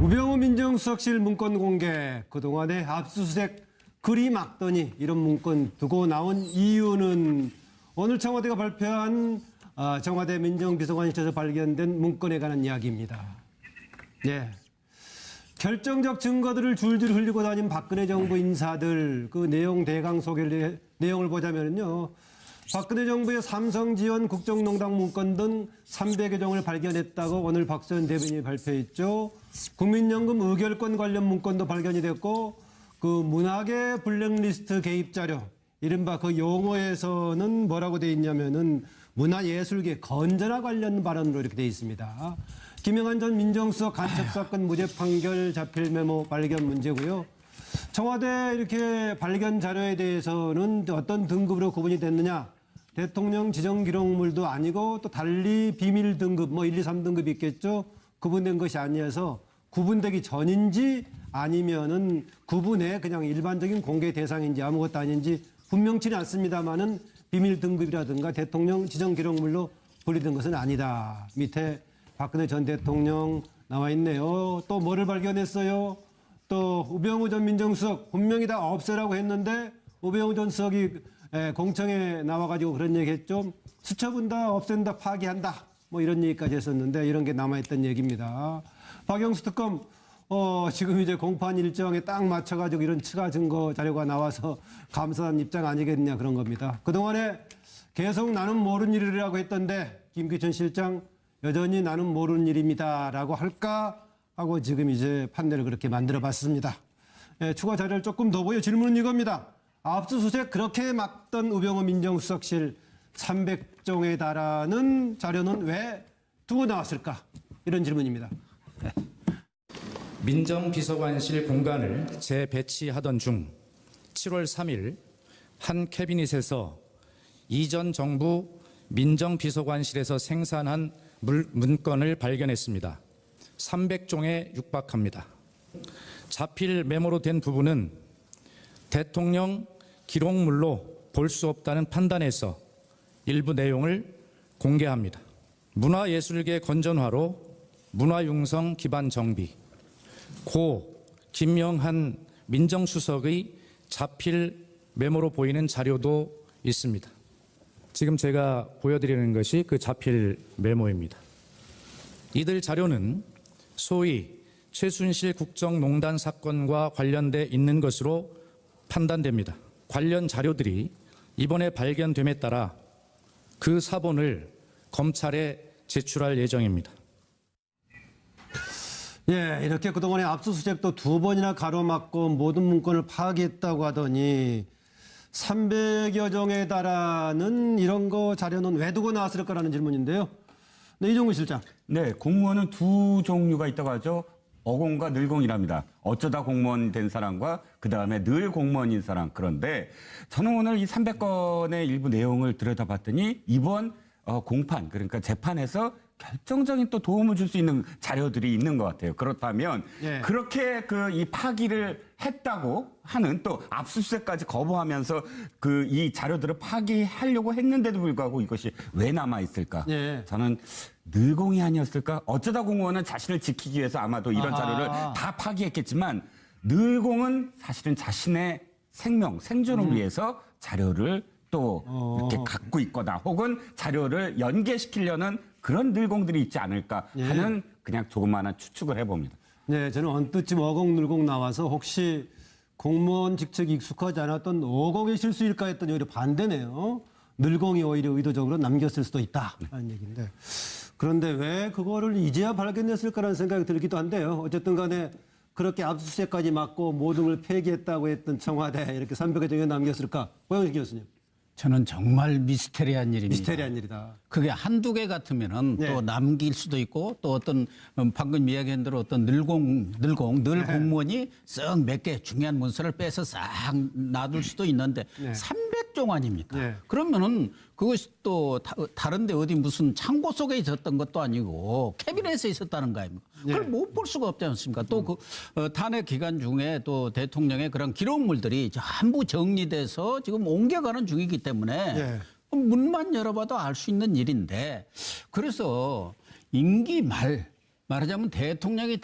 우병우 민정수석실 문건 공개, 그동안의 압수수색 그리 막더니 이런 문건 두고 나온 이유는 오늘 청와대가 발표한 청와대 민정비서관실에서 발견된 문건에 관한 이야기입니다. 네. 결정적 증거들을 줄줄 흘리고 다닌 박근혜 정부 인사들 그 내용 대강 소개를 내용을 보자면요. 박근혜 정부의 삼성 지원 국정농단 문건 등 300여 종을 발견했다고 오늘 박수현 대변인이 발표했죠. 국민연금 의결권 관련 문건도 발견이 됐고 그 문학의 블랙리스트 개입 자료 이른바 그 용어에서는 뭐라고 돼 있냐면은 문화예술계 건전화 관련 발언으로 이렇게 돼 있습니다. 김영한 전 민정수석 간첩사건 무죄 판결 자필 메모 발견 문제고요. 청와대 이렇게 발견 자료에 대해서는 어떤 등급으로 구분이 됐느냐. 대통령 지정 기록물도 아니고 또 달리 비밀 등급 뭐 1, 2, 3등급이 있겠죠. 구분된 것이 아니어서 구분되기 전인지 아니면은 구분에 그냥 일반적인 공개 대상인지 아무것도 아닌지 분명치는 않습니다만은 비밀 등급이라든가 대통령 지정 기록물로 분리된 것은 아니다. 밑에 박근혜 전 대통령 나와 있네요. 또 뭐를 발견했어요? 또 우병우 전 민정수석 분명히 다 없애라고 했는데 우병우 전 수석이 공청에 나와가지고 그런 얘기했죠. 수첩은 다 없앤다, 파기한다. 뭐 이런 얘기까지 했었는데 이런 게 남아있던 얘기입니다. 박영수 특검 지금 이제 공판 일정에 딱 맞춰가지고 이런 추가 증거 자료가 나와서 감사한 입장 아니겠냐 그런 겁니다. 그동안에 계속 나는 모르는 일이라고 했던데 김기춘 실장 여전히 나는 모르는 일입니다라고 할까 하고 지금 이제 판례를 그렇게 만들어봤습니다. 추가 자료를 조금 더 보여 질문은 이겁니다. 압수수색 그렇게 막던 우병우 민정수석실 300종에 달하는 자료는 왜 두고 나왔을까? 이런 질문입니다. 민정비서관실 공간을 재배치하던 중 7월 3일 한 캐비닛에서 이전 정부 민정비서관실에서 생산한 문건을 발견했습니다. 300종에 육박합니다. 자필 메모로 된 부분은 대통령 기록물로 볼 수 없다는 판단에서 일부 내용을 공개합니다. 문화예술계 건전화로 문화융성 기반 정비, 고 김영한 민정수석의 자필 메모로 보이는 자료도 있습니다. 지금 제가 보여드리는 것이 그 자필 메모입니다. 이들 자료는 소위 최순실 국정농단 사건과 관련돼 있는 것으로 판단됩니다. 관련 자료들이 이번에 발견됨에 따라 그 사본을 검찰에 제출할 예정입니다. 예, 이렇게 그동안에 압수수색도 2번이나 가로막고 모든 문건을 파악했다고 하더니 300여 종에 달하는 이런 거 자료는 왜 두고 나왔을까라는 질문인데요. 네, 이종구 실장. 네, 공무원은 두 종류가 있다고 하죠. 어공과 늘공이랍니다. 어쩌다 공무원 된 사람과 그다음에 늘 공무원인 사람. 그런데 저는 오늘 이 300건의 일부 내용을 들여다봤더니 이번 공판, 그러니까 재판에서 결정적인 또 도움을 줄 수 있는 자료들이 있는 것 같아요. 그렇다면 예. 그렇게 이 파기를 했다고 하는 또 압수수색까지 거부하면서 이 자료들을 파기하려고 했는데도 불구하고 이것이 왜 남아 있을까? 예. 저는 늘공이 아니었을까? 어쩌다 공무원은 자신을 지키기 위해서 아마도 이런 자료를 다 파기했겠지만 늘공은 사실은 자신의 생존을 위해서 자료를 또 이렇게 갖고 있거나 혹은 자료를 연계시키려는 그런 늘공들이 있지 않을까 하는 그냥 조그마한 추측을 해봅니다. 네, 저는 언뜻 지금 어공, 늘공 나와서 혹시 공무원 직책이 익숙하지 않았던 어공의 실수일까 했더니 오히려 반대네요. 늘공이 오히려 의도적으로 남겼을 수도 있다 하는 얘기인데 그런데 왜 그거를 이제야 발견했을까라는 생각이 들기도 한데요. 어쨌든 간에 그렇게 압수수색까지 막고 모든 걸 폐기했다고 했던 청와대 이렇게 300여 종에 남겼을까? 고영식 교수님. 저는 정말 미스테리한 일입니다. 미스테리한 일이다. 그게 한두 개 같으면은 네. 또 남길 수도 있고 또 어떤 방금 이야기한 대로 어떤 늘 공무원이 쓱 몇 개 중요한 문서를 빼서 싹 놔둘 수도 있는데 네. 300종 아닙니까? 네. 그러면은 그것이 또 다른데 어디 무슨 창고 속에 있었던 것도 아니고 캐비넷에 있었다는 거 아닙니까? 그걸 못 볼 수가 없지 않습니까? 또 탄핵 기간 중에 또 대통령의 그런 기록물들이 전부 정리돼서 지금 옮겨가는 중이기 때문에 네. 문만 열어봐도 알 수 있는 일인데 그래서 임기 말 말하자면 대통령이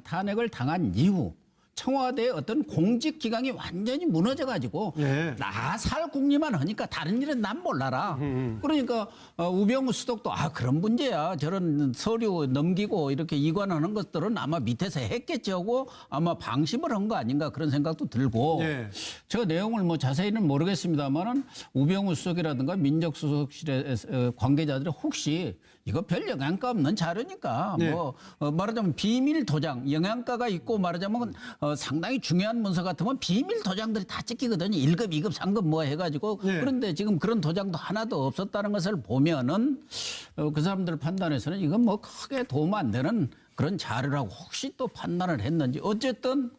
탄핵을 당한 이후 청와대의 어떤 공직 기강이 완전히 무너져 가지고 예. 나살 궁리만 하니까 다른 일은 난 몰라라. 그러니까 우병우 수석도 그런 문제야. 저런 서류 넘기고 이렇게 이관하는 것들은 아마 밑에서 했겠지 하고 아마 방심을 한 거 아닌가 그런 생각도 들고 예. 제가 내용을 뭐 자세히는 모르겠습니다만은 우병우 수석이라든가 민정수석실의 관계자들이 혹시 이거 별 영향가 없는 자료니까 네. 뭐 말하자면 비밀 도장 영향가가 있고 말하자면 상당히 중요한 문서 같으면 비밀 도장들이 다 찍히거든요. 1급, 2급, 3급 뭐 해가지고 네. 그런데 지금 그런 도장도 하나도 없었다는 것을 보면은 그 사람들 판단에서는 이건 뭐 크게 도움 안 되는 그런 자료라고 혹시 또 판단을 했는지 어쨌든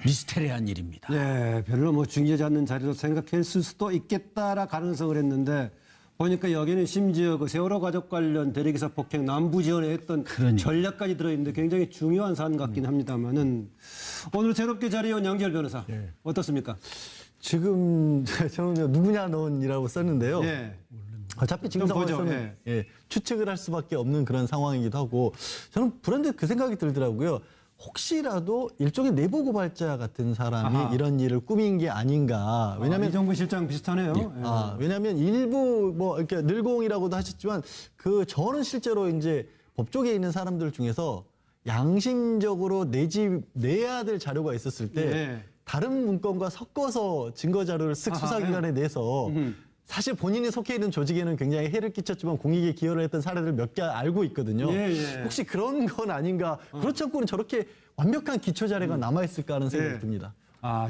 미스테리한 일입니다. 네, 별로 뭐 중요하지 않는 자리로 생각했을 수도 있겠다라 가능성을 했는데 보니까 여기는 심지어 그 세월호 가족 관련 대리기사 폭행 남부 지원에 했던 전략까지 들어있는데 굉장히 중요한 사안 같긴 합니다만은 오늘 새롭게 자리해온 양지열 변호사 어떻습니까? 지금 저는 누구냐 넌이라고 썼는데요. 예. 어차피 지금 좀 보죠. 상황에서는 추측을 할 수밖에 없는 그런 상황이기도 하고 저는 불현듯 그 생각이 들더라고요. 혹시라도 일종의 내부 고발자 같은 사람이 이런 일을 꾸민 게 아닌가. 왜냐하면 이정부 실장 비슷하네요. 왜냐하면 일부 뭐 이렇게 늘공이라고도 하셨지만 저는 실제로 이제 법조계에 있는 사람들 중에서 양심적으로 내야 될 자료가 있었을 때 예. 다른 문건과 섞어서 증거 자료를 쓱 수사기관에 내서 사실 본인이 속해 있는 조직에는 굉장히 해를 끼쳤지만 공익에 기여를 했던 사례들 몇 개 알고 있거든요. 예, 예. 혹시 그런 건 아닌가. 그렇지 않고는 저렇게 완벽한 기초 자료가 남아있을까 하는 생각이 예. 듭니다.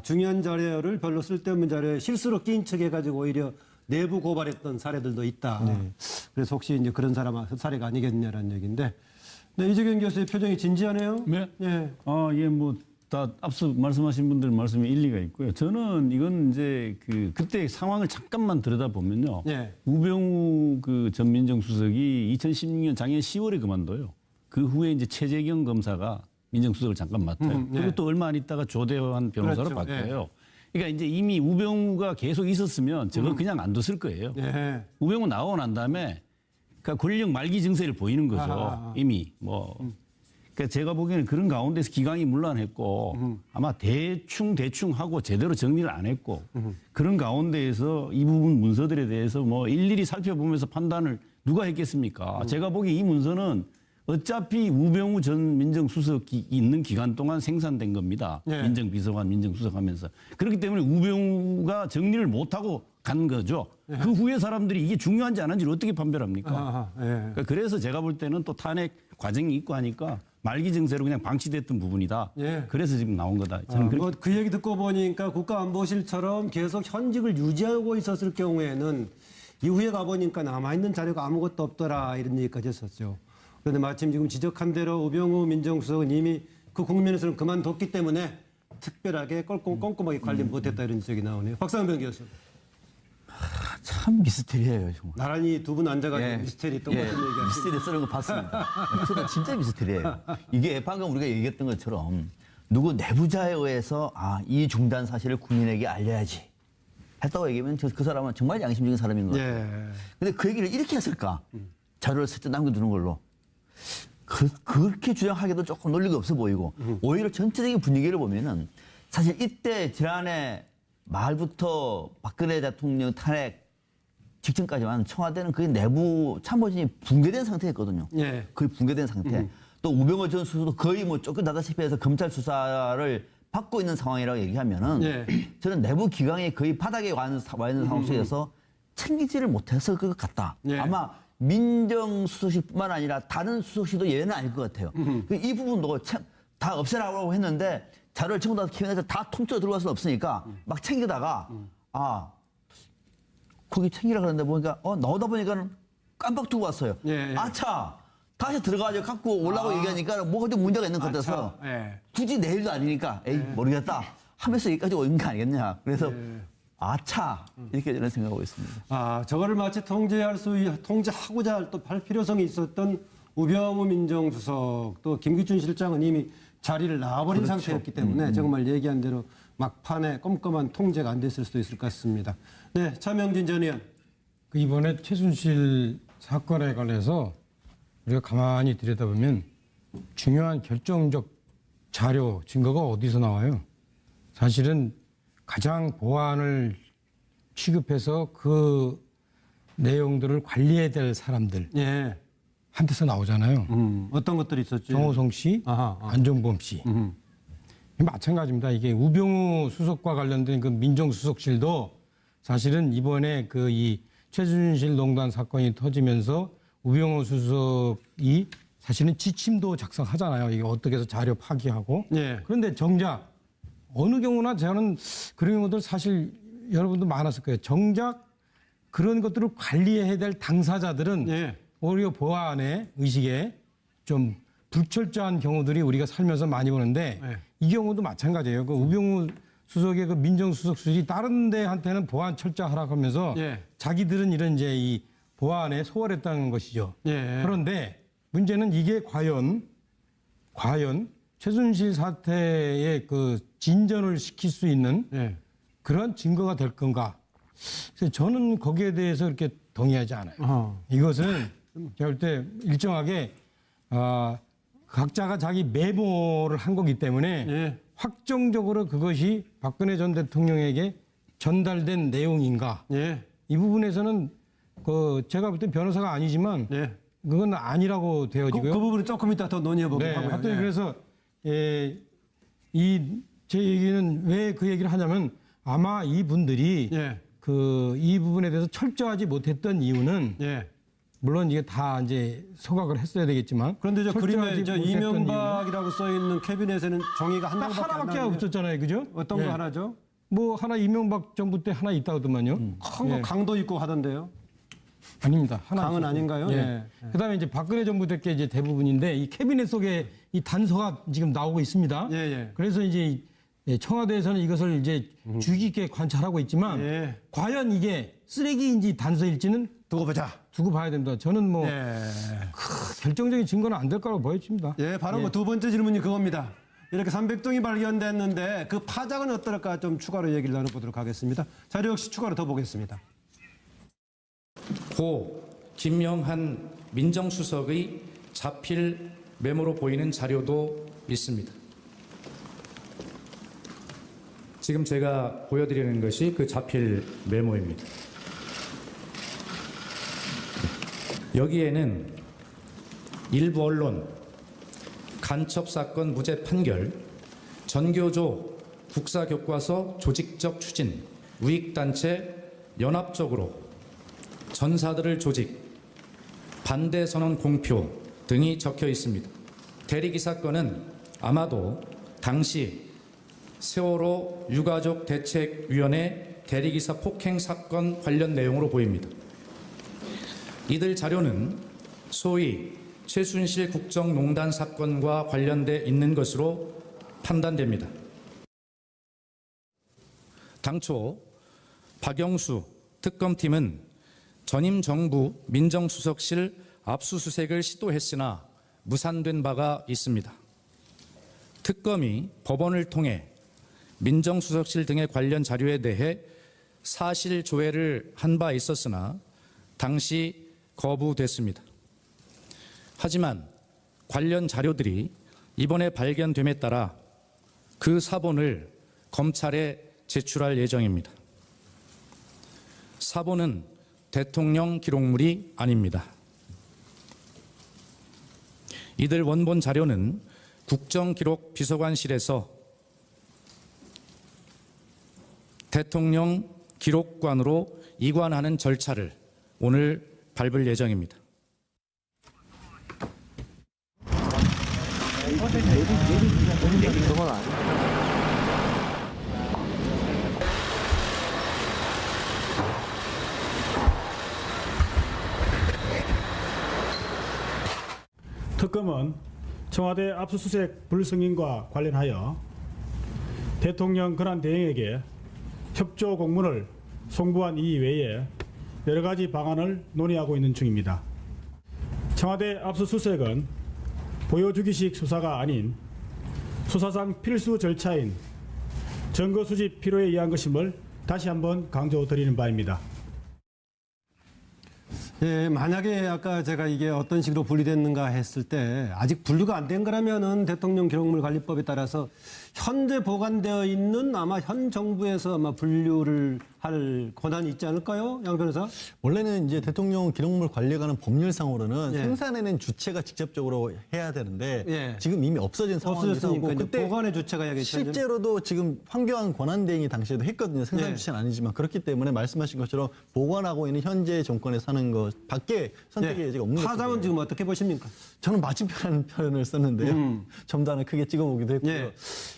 중요한 자료를 별로 쓸데없는 자료에 실수로 끼인 척해가지고 오히려 내부 고발했던 사례들도 있다. 그래서 혹시 이제 그런 사례가 아니겠냐라는 얘기인데. 네, 이재경 교수의 표정이 진지하네요. 네. 예. 뭐 다 앞서 말씀하신 분들 말씀에 일리가 있고요. 저는 이건 이제 그때 상황을 잠깐만 들여다보면요. 예. 우병우 전 민정수석이 2016년 작년 10월에 그만둬요. 그 후에 이제 최재경 검사가 민정수석을 잠깐 맡아요. 예. 그리고 또 얼마 안 있다가 조대환 변호사로 그렇죠. 바뀌어요. 그러니까 이제 이미 우병우가 계속 있었으면 저거 그냥 안 뒀을 거예요. 예. 우병우 나오고 난 다음에 그러니까 권력 말기 증세를 보이는 거죠. 이미 뭐. 그러니까 제가 보기에는 그런 가운데서 기강이 문란했고 아마 대충 하고 제대로 정리를 안 했고 그런 가운데에서 이 부분 문서들에 대해서 뭐 일일이 살펴보면서 판단을 누가 했겠습니까? 제가 보기에 이 문서는 어차피 우병우 전 민정수석이 있는 기간 동안 생산된 겁니다. 네. 민정비서관, 민정수석하면서. 그렇기 때문에 우병우가 정리를 못하고 간 거죠. 그 후에 사람들이 이게 중요한지 안 한지를 어떻게 판별합니까? 예. 그러니까 그래서 제가 볼 때는 또 탄핵 과정이 있고 하니까 말기 증세로 그냥 방치됐던 부분이다. 예. 그래서 지금 나온 거다. 저는 그렇게 그 얘기 듣고 보니까 국가안보실처럼 계속 현직을 유지하고 있었을 경우에는 이후에 가보니까 남아있는 자료가 아무것도 없더라 이런 얘기까지 했었죠. 그런데 마침 지금 지적한 대로 우병우 민정수석은 이미 그 국면에서는 그만뒀기 때문에 특별하게 꼼꼼하게 관리 못했다 이런 지적이 나오네요. 박상병 교수. 참 미스테리해요, 정말. 나란히 두 분 앉아가지고 미스테리 똑같은 얘기하시죠. 미스테리 쓰는 거 봤습니다. 저도 진짜 미스테리예요. 이게 방금 우리가 얘기했던 것처럼 누구 내부자에 의해서 이 중단 사실을 국민에게 알려야지 했다고 얘기하면 그 사람은 정말 양심적인 사람인 것 같아요. 예. 근데 그 얘기를 이렇게 했을까? 자료를 슬쩍 남겨두는 걸로. 그렇게 주장하기도 조금 논리가 없어 보이고 오히려 전체적인 분위기를 보면은 사실 이때 지난해 말부터 박근혜 대통령 탄핵 직전까지만 청와대는 거의 내부 참모진이 붕괴된 상태였거든요. 예. 거의 붕괴된 상태. 또 우병우 전 수석도 거의 뭐 쫓겨나다시피 해서 검찰 수사를 받고 있는 상황이라고 얘기하면은 예. 저는 내부 기강이 거의 바닥에 와 있는 상황 속에서 챙기지를 못해서 그것 같다. 예. 아마 민정수석실뿐만 아니라 다른 수석실도 예외는 아닐 것 같아요. 이 부분도 다 없애라고 했는데 자료를 전부 다 키워내서 다 통째로 들어갈 수는 없으니까 막 챙기다가 거기 챙기라 그러는데 보니까 나오다 보니까는 깜빡 두고 왔어요. 예, 예. 아차 다시 들어가서 갖고 올라고 얘기하니까 뭐가 좀 문제가 있는 것 같아서 예. 굳이 내일도 아니니까 에이 모르겠다 하면서 여기까지 온 거 아니겠냐. 그래서 아차 이렇게 저는 생각하고 있습니다. 저거를 마치 통제하고자 할 필요성이 있었던 우병우 민정수석 또 김기춘 실장은 이미 자리를 놔버린 상태였기 때문에 정말 얘기한 대로 막판에 꼼꼼한 통제가 안 됐을 수도 있을 것 같습니다. 네, 차명진 전 의원. 이번에 최순실 사건에 관해서 우리가 가만히 들여다보면 중요한 결정적 자료, 증거가 어디서 나와요? 사실은 가장 보안을 취급해서 그 내용들을 관리해야 될 사람들 예. 한테서 나오잖아요. 어떤 것들이 있었지? 정호성 씨, 아하. 안종범 씨. 마찬가지입니다. 이게 우병우 수석과 관련된 그 민정수석실도 사실은 이번에 그 이 최순실 농단 사건이 터지면서 우병우 수석이 사실은 지침도 작성하잖아요. 이게 어떻게 해서 자료 파기하고. 예. 그런데 정작 어느 경우나 저는 그런 경우들 사실 여러분도 많았을 거예요. 정작 그런 것들을 관리해야 될 당사자들은 예. 오히려 보안의 의식에 좀 불철저한 경우들이 우리가 살면서 많이 보는데 네. 이 경우도 마찬가지예요. 그 우병우 수석의 그 민정수석실이 다른 데한테는 보안 철저하라고 하면서 예. 자기들은 이런 이제 이 보안에 소홀했다는 것이죠. 예. 그런데 문제는 이게 과연 최순실 사태의 그 진전을 시킬 수 있는 예. 그런 증거가 될 건가? 그래서 저는 거기에 대해서 이렇게 동의하지 않아요. 이것은 제가 볼 때 일정하게 각자가 자기 메모를 한 거기 때문에 예. 확정적으로 그것이 박근혜 전 대통령에게 전달된 내용인가? 예. 이 부분에서는 그 제가 볼 때 변호사가 아니지만 예. 그건 아니라고 그 되어지고요. 부분은 조금 이따 더 논의해 보기로 네, 하고요. 하여튼 예. 그래서 제 얘기는 왜 그 얘기를 하냐면 아마 이분들이 예. 이 부분에 대해서 철저하지 못했던 이유는 예. 물론 이게 다 이제 소각을 했어야 되겠지만 그런데 저 그림에 철저하지 저 못했던 이명박이라고 써 있는 캐비넷에는 종이가 한 이유는 딱 장밖에 안 하나밖에 나오는데 없었잖아요, 그죠? 어떤 예. 거 하나죠? 뭐 하나 이명박 정부 때 하나 있다더만요. 큰 거 예. 강도 있고 하던데요. 아닙니다. 하나 강은 있었어요. 아닌가요? 예. 예. 그다음에 이제 박근혜 정부 때 게 이제 대부분인데 이 캐비넷 속에 이 단서가 지금 나오고 있습니다. 예, 예. 그래서 이제 청와대에서는 이것을 이제 주의 깊게 관찰하고 있지만 예. 과연 이게 쓰레기인지 단서일지는 두고 보자. 두고 봐야 됩니다. 저는 뭐 예. 결정적인 증거는 안 될 거라고 보여집니다. 예, 바로 그 두 번째 질문이 그겁니다. 이렇게 300동이 발견됐는데 그 파장은 어떨까 좀 추가로 얘기를 나눠보도록 하겠습니다. 자료 역시 추가로 더 보겠습니다. 고 김영한 민정수석의 자필 메모로 보이는 자료도 있습니다. 지금 제가 보여드리는 것이 그 자필 메모입니다. 여기에는 일부 언론, 간첩사건 무죄 판결, 전교조 국사교과서 조직적 추진, 우익단체 연합적으로 전사들을 조직, 반대 선언 공표 등이 적혀 있습니다. 대리기 사건은 아마도 당시 세월호 유가족 대책위원회 대리기사 폭행 사건 관련 내용으로 보입니다. 이들 자료는 소위 최순실 국정농단 사건과 관련돼 있는 것으로 판단됩니다. 당초 박영수 특검팀은 전임 정부 민정수석실 압수수색을 시도했으나 무산된 바가 있습니다. 특검이 법원을 통해 민정수석실 등의 관련 자료에 대해 사실 조회를 한 바 있었으나 당시 거부됐습니다. 하지만 관련 자료들이 이번에 발견됨에 따라 그 사본을 검찰에 제출할 예정입니다. 사본은 대통령 기록물이 아닙니다. 이들 원본 자료는 국정기록비서관실에서 대통령 기록관으로 이관하는 절차를 오늘 밟을 예정입니다. 특검은 청와대 압수수색 불승인과 관련하여 대통령 권한대행에게 협조 공문을 송부한 이외에 여러 가지 방안을 논의하고 있는 중입니다. 청와대 압수수색은 보여주기식 수사가 아닌 수사상 필수 절차인 증거 수집 필요에 의한 것임을 다시 한번 강조드리는 바입니다. 예, 만약에 아까 제가 이게 어떤 식으로 분리됐는가 했을 때 아직 분류가 안 된 거라면은 대통령 기록물 관리법에 따라서 현재 보관되어 있는 아마 현 정부에서 아마 분류를 할 권한이 있지 않을까요? 양 변호사? 원래는 이제 대통령 기록물 관리에 관한 법률상으로는 예. 생산해낸 주체가 직접적으로 해야 되는데 예. 지금 이미 없어진 상황이고 없어졌으니까 이제 그때 보관의 주체가 야겠죠. 실제로도 지금 황교안 권한대행이 당시에도 했거든요. 생산 예. 주체는 아니지만 그렇기 때문에 말씀하신 것처럼 보관하고 있는 현재 정권에 사는 것 밖에 선택의 여지가 없는 거죠. 파장은 지금 어떻게 보십니까? 저는 맞은편이라는 표현을 썼는데요. 점단을 크게 찍어보기도 했고요. 예.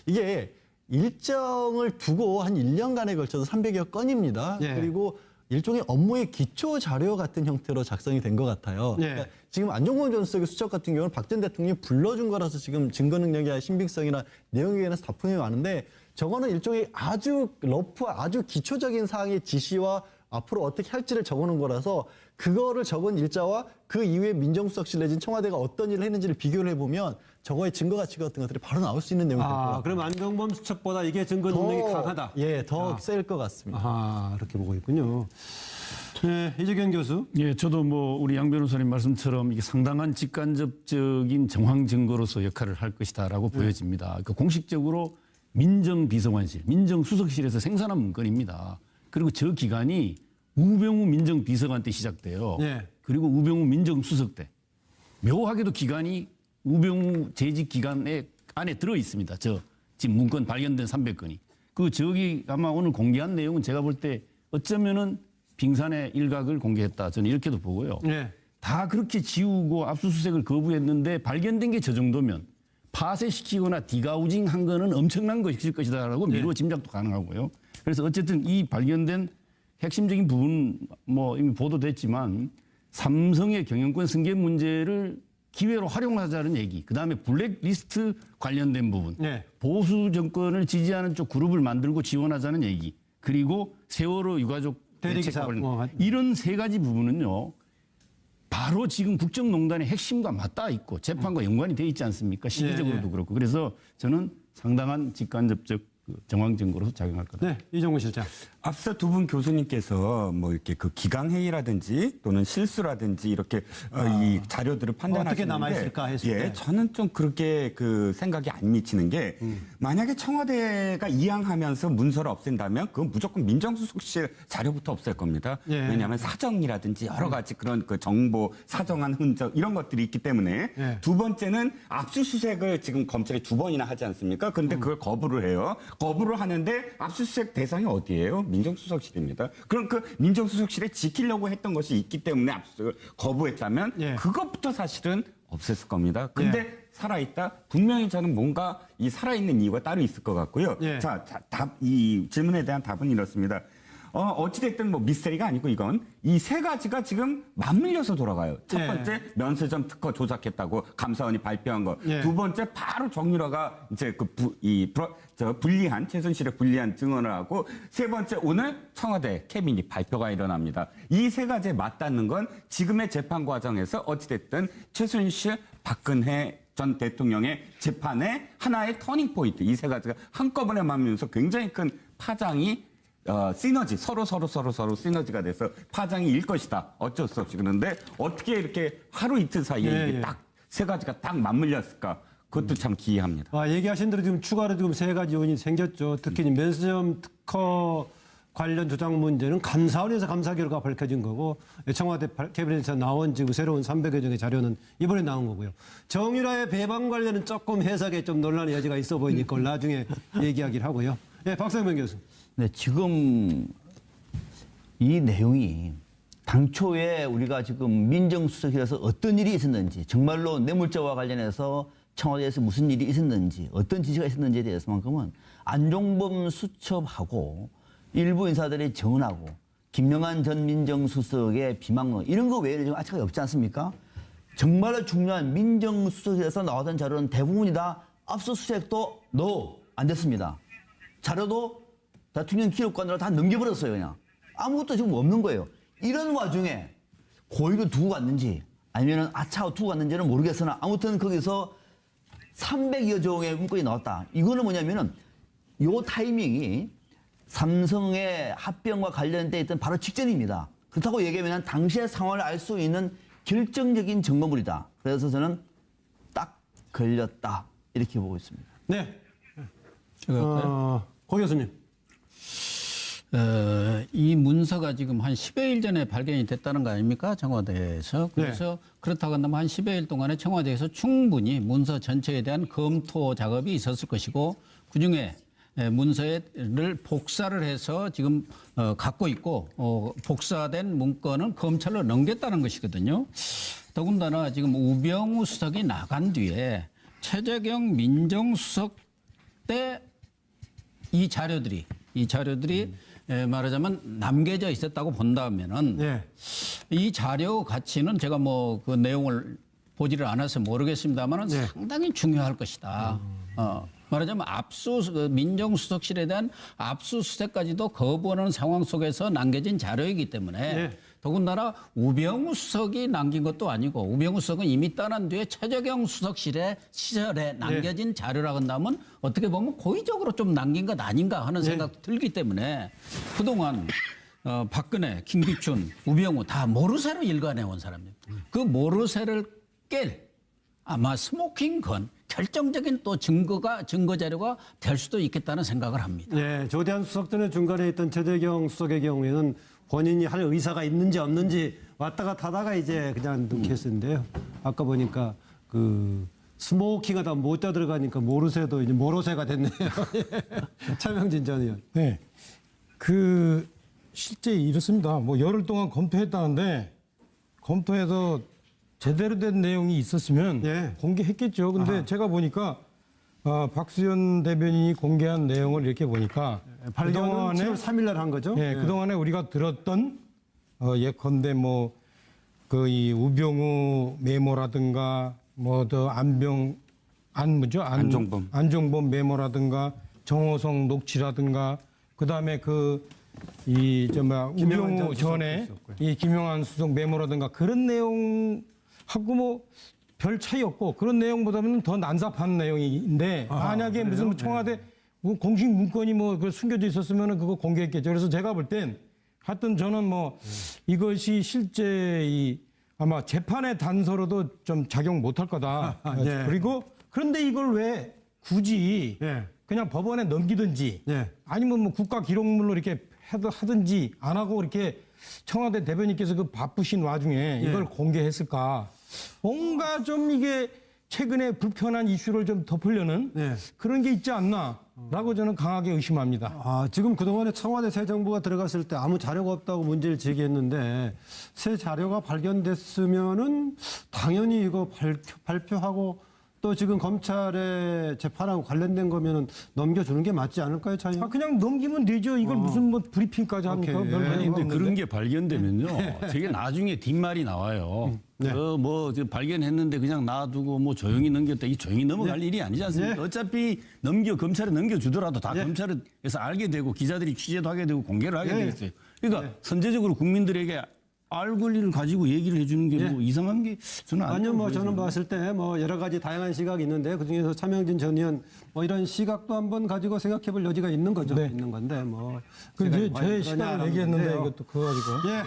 이게 일정을 두고 한 1년간에 걸쳐서 300여 건입니다. 예. 그리고 일종의 업무의 기초 자료 같은 형태로 작성이 된 것 같아요. 예. 그러니까 지금 안종범 전 수석의 수첩 같은 경우는 박 전 대통령이 불러준 거라서 지금 증거 능력이나 신빙성이나 내용에 관해서 다툼이 많은데 저거는 일종의 아주 러프, 아주 기초적인 사항의 지시와 앞으로 어떻게 할지를 적어놓은 거라서 그거를 적은 일자와 그 이후에 민정수석실 내진 청와대가 어떤 일을 했는지를 비교를 해보면 저거의 증거 가치 같은 것들이 바로 나올 수 있는 내용이 될 것 같아요. 그럼 안종범 수첩보다 이게 증거 능력이 강하다. 예, 더 셀 것 같습니다. 그렇게 보고 있군요. 네, 이재경 교수. 예, 저도 뭐 우리 양 변호사님 말씀처럼 이게 상당한 직간접적인 정황 증거로서 역할을 할 것이다라고 보여집니다. 그러니까 공식적으로 민정비서관실, 민정수석실에서 생산한 문건입니다. 그리고 저 기간이 우병우 민정비서관 때 시작돼요. 예. 그리고 우병우 민정수석 때. 묘하게도 기간이 우병우 재직 기간에 안에 들어 있습니다. 저 지금 문건 발견된 300건이. 저기 아마 오늘 공개한 내용은 제가 볼 때 어쩌면은 빙산의 일각을 공개했다. 저는 이렇게도 보고요. 예. 다 그렇게 지우고 압수수색을 거부했는데 발견된 게 저 정도면 파쇄시키거나 디가우징 한 거는 엄청난 것일 것이다라고 미루어 짐작도 가능하고요. 그래서 어쨌든 이 발견된 핵심적인 부분 뭐 이미 보도됐지만 삼성의 경영권 승계 문제를 기회로 활용하자는 얘기. 그다음에 블랙리스트 관련된 부분. 네. 보수 정권을 지지하는 쪽 그룹을 만들고 지원하자는 얘기. 그리고 세월호 유가족 대리기사 대책 관련. 뭐. 이런 세 가지 부분은요. 바로 지금 국정농단의 핵심과 맞닿아 있고 재판과 연관이 돼 있지 않습니까? 시기적으로도 그렇고. 그래서 저는 상당한 직간접적 정황 증거로서 작용할 거다. 네, 이종훈 실장. 앞서 두 분 교수님께서 뭐 이렇게 그 기강회의라든지 또는 실수라든지 이렇게 이 자료들을 판단하시는데 어떻게 남아있을까 했을 때. 저는 좀 그렇게 그 생각이 안 미치는 게 만약에 청와대가 이양하면서 문서를 없앤다면 그건 무조건 민정수석실 자료부터 없앨 겁니다. 예. 왜냐하면 사정이라든지 여러 가지 그런 그 정보 사정한 흔적 이런 것들이 있기 때문에 예. 두 번째는 압수수색을 지금 검찰이 2번이나 하지 않습니까? 근데 그걸 거부를 해요. 거부를 하는데 압수수색 대상이 어디예요? 민정수석실입니다. 그럼 그 민정수석실에 지키려고 했던 것이 있기 때문에 압수수색을 거부했다면 예. 그것부터 사실은 없앴을 겁니다. 근데 살아있다? 분명히 저는 뭔가 이 살아있는 이유가 따로 있을 것 같고요. 예. 자, 이 질문에 대한 답은 이렇습니다. 어찌됐든 뭐 미스터리가 아니고 이건 이 세 가지가 지금 맞물려서 돌아가요. 첫 예. 번째 면세점 특허 조작했다고 감사원이 발표한 것. 예. 두 번째 바로 정유라가 이제 불리한 최순실의 불리한 증언을 하고 세 번째 오늘 청와대 캐비닛 발표가 일어납니다. 이 세 가지에 맞닿는 건 지금의 재판 과정에서 어찌됐든 최순실 박근혜 전 대통령의 재판의 하나의 터닝 포인트 이 세 가지가 한꺼번에 맞으면서 굉장히 큰 파장이 시너지 서로 시너지가 돼서 파장이 일 것이다. 어쩔 수 없이 그런데 어떻게 이렇게 하루 이틀 사이에 이게 딱 세 가지가 딱 맞물렸을까? 그것도 참 기이합니다. 얘기하신 대로 지금 추가로 지금 세 가지 요인이 생겼죠. 특히 면세점 특허 관련 조작 문제는 감사원에서 감사 결과 밝혀진 거고 청와대 캐비넷에서 나온 지금 새로운 300여 종의 자료는 이번에 나온 거고요. 정유라의 배방 관련은 조금 해석에 좀 논란의 여지가 있어 보이니까 그걸 나중에 얘기하기를 하고요. 네, 박상명 교수. 네, 지금 이 내용이 당초에 우리가 지금 민정수석실에서 어떤 일이 있었는지 정말로 뇌물죄와 관련해서 청와대에서 무슨 일이 있었는지 어떤 지시가 있었는지에 대해서만큼은 안종범 수첩하고 일부 인사들이 정언하고 김영한 전 민정수석의 비방론 이런 거 외에는 지금 아차가 없지 않습니까? 정말로 중요한 민정수석실에서 나왔던 자료는 대부분이 다 압수수색도 안 됐습니다. 자료도 대통령 기록관으로 다 넘겨버렸어요, 그냥. 아무것도 지금 없는 거예요. 이런 와중에 고의로 두고 갔는지 아니면 아차로 두고 갔는지는 모르겠으나 아무튼 거기서 300여 종의 문건이 나왔다. 이거는 뭐냐면은 요 타이밍이 삼성의 합병과 관련돼 있던 바로 직전입니다. 그렇다고 얘기하면 당시의 상황을 알 수 있는 결정적인 증거물이다. 그래서 저는 딱 걸렸다 이렇게 보고 있습니다. 네. 제가 고 교수님. 이 문서가 지금 한 10여일 전에 발견이 됐다는 거 아닙니까? 청와대에서. 그래서 그렇다고 한다면 한 10여일 동안에 청와대에서 충분히 문서 전체에 대한 검토 작업이 있었을 것이고 그중에 문서를 복사를 해서 지금 갖고 있고 복사된 문건은 검찰로 넘겼다는 것이거든요. 더군다나 지금 우병우 수석이 나간 뒤에 최재경 민정수석 때 이 자료들이 말하자면 남겨져 있었다고 본다면은 네. 이 자료 가치는 제가 뭐 그 내용을 보지를 않아서 모르겠습니다만은 네. 상당히 중요할 것이다. 말하자면 민정수석실에 대한 압수수색까지도 거부하는 상황 속에서 남겨진 자료이기 때문에 네. 더군다나 우병우 수석이 남긴 것도 아니고 우병우 수석은 이미 떠난 뒤에 최재경 수석실의 시절에 남겨진 자료라고 한다면 어떻게 보면 고의적으로 좀 남긴 것 아닌가 하는 생각도 들기 때문에 그동안 박근혜, 김기춘, 우병우 다 모르쇠로 일관해온 사람입니다. 그 모르쇠를 깰 아마 스모킹건 결정적인 또 증거 자료가 될 수도 있겠다는 생각을 합니다. 네, 조대한 수석 전에 중간에 있던 최재경 수석의 경우에는 본인이 할 의사가 있는지 없는지 왔다 갔다 하다가 이제 그냥 넣게 했는데요. 아까 보니까 그 스모킹하다 모자 들어가니까 모르쇠도 이제 모로쇠가 됐네요. 차명진 전 의원. 네. 실제 이렇습니다. 뭐 열흘 동안 검토했다는데 검토해서 제대로 된 내용이 있었으면 예. 공개했겠죠. 근데 제가 보니까 박수현 대변인이 공개한 내용을 이렇게 보니까 발견은 7월 3일 날 한 거죠? 예, 그동안에 우리가 들었던 예컨대 뭐 그 이 우병우 메모라든가 뭐 더 안종범 메모라든가 정호성 녹취라든가 그다음에 우병우 전에 이 김영한 수석 메모라든가 그런 내용하고 뭐 별 차이 없고 그런 내용보다는 더 난잡한 내용인데 만약에 무슨 청와대 공식 문건이 뭐 숨겨져 있었으면 그거 공개했겠죠. 그래서 제가 볼 땐 하여튼 저는 뭐 이것이 실제 아마 재판의 단서로도 좀 작용 못할 거다. 네. 그리고 그런데 이걸 왜 굳이 네. 그냥 법원에 넘기든지 네. 아니면 뭐 국가기록물로 이렇게 하든지 안 하고 이렇게 청와대 대변인께서 그 바쁘신 와중에 이걸 공개했을까? 뭔가 좀 이게 최근에 불편한 이슈를 좀 덮으려는 그런 게 있지 않나라고 저는 강하게 의심합니다. 지금 그동안에 청와대 새 정부가 들어갔을 때 아무 자료가 없다고 문제를 제기했는데 새 자료가 발견됐으면은 당연히 이거 발표하고 또 지금 검찰의 재판하고 관련된 거면은 넘겨주는 게 맞지 않을까요, 차이는? 그냥 넘기면 되죠. 이걸 무슨 뭐 브리핑까지 합니까? 오케이. 별 아니, 의미가 근데 없는데. 그런 게 발견되면요. 저게 나중에 뒷말이 나와요. 지금 발견했는데 그냥 놔두고 뭐 조용히 넘겼다. 이 조용히 넘어갈 일이 아니지 않습니까? 어차피 검찰에 넘겨주더라도 다 검찰에서 알게 되고 기자들이 취재도 하게 되고 공개를 하게 되겠어요. 그러니까 선제적으로 국민들에게 알 권리를 가지고 얘기를 해주는 게 뭐 이상한 게 저는 아니요, 뭐 저는 봤을 때 뭐 여러 가지 다양한 시각이 있는데 그 중에서 차명진 전 의원 뭐 이런 시각도 한번 가지고 생각해볼 여지가 있는 거죠. 있는 건데 뭐. 제 시각을 얘기했는데 이것도 그거 가지고. 예.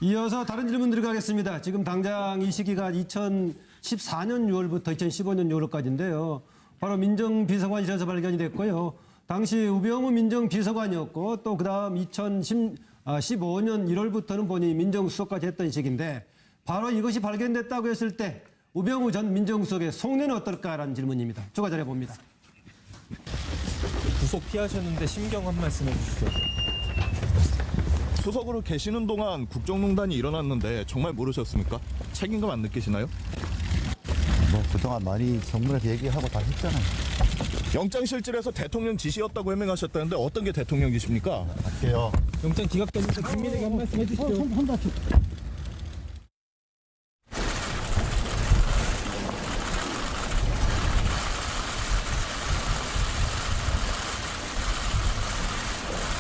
이어서 다른 질문 드리겠습니다. 지금 당장 이 시기가 2014년 6월부터 2015년 6월까지인데요. 바로 민정비서관실에서 발견이 됐고요. 당시 우병우 민정비서관이었고 또 그다음 2015년 1월부터는 본인이 민정수석까지 했던 시기인데 바로 이것이 발견됐다고 했을 때 우병우 전 민정수석의 속내는 어떨까라는 질문입니다. 추가 자료 봅니다. 구속 피하셨는데 심경 한 말씀 해주시죠. 수석으로 계시는 동안 국정농단이 일어났는데 정말 모르셨습니까? 책임감 안 느끼시나요? 뭐 그동안 많이 정부에서 얘기하고 다 했잖아요. 영장실질에서 대통령 지시였다고 해명하셨다는데 어떤 게 대통령 지시입니까? 할게요. 영장 기각됐는데 국민에게 한 말씀 해주시죠.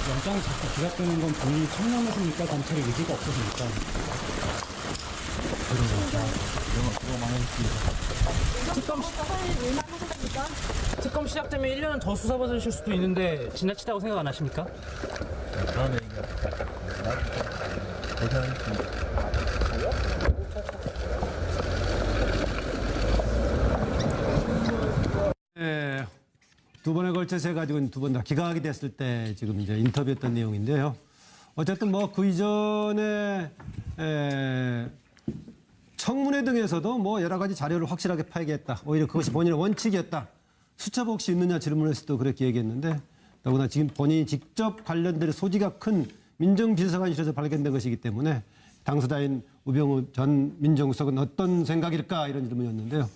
영장이 자꾸 기각되는 건 본인이 청량하십니까? 검찰의 의지가 없으십니까? 특검 시작되면 1년은 더 수사받으실 수도 있는데 지나치다고 생각 안 하십니까? 예, 두 번에 걸쳐서 해가지고 두 번 다 기각이 됐을 때 지금 이제 인터뷰했던 내용인데요. 어쨌든 뭐 그 이전에 청문회 등에서도 뭐 여러 가지 자료를 확실하게 파악했다. 오히려 그것이 본인의 원칙이었다. 수첩 혹시 있느냐 질문했을 때도 그렇게 얘기했는데 더구나 지금 본인이 직접 관련된 소지가 큰 민정비서관실에서 발견된 것이기 때문에 당사자인 우병우 전 민정수석은 어떤 생각일까 이런 질문이었는데요.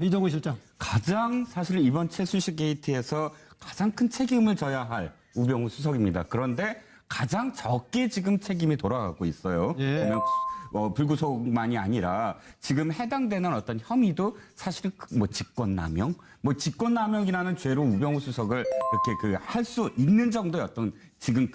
이정우 실장. 가장 사실 이번 최순실 게이트에서 가장 큰 책임을 져야 할 우병우 수석입니다. 그런데 가장 적게 지금 책임이 돌아가고 있어요. 예. 보면 불구속만이 아니라 지금 해당되는 어떤 혐의도 사실은 뭐 직권남용이라는 죄로 우병우 수석을 이렇게 할 수 있는 정도의 어떤 지금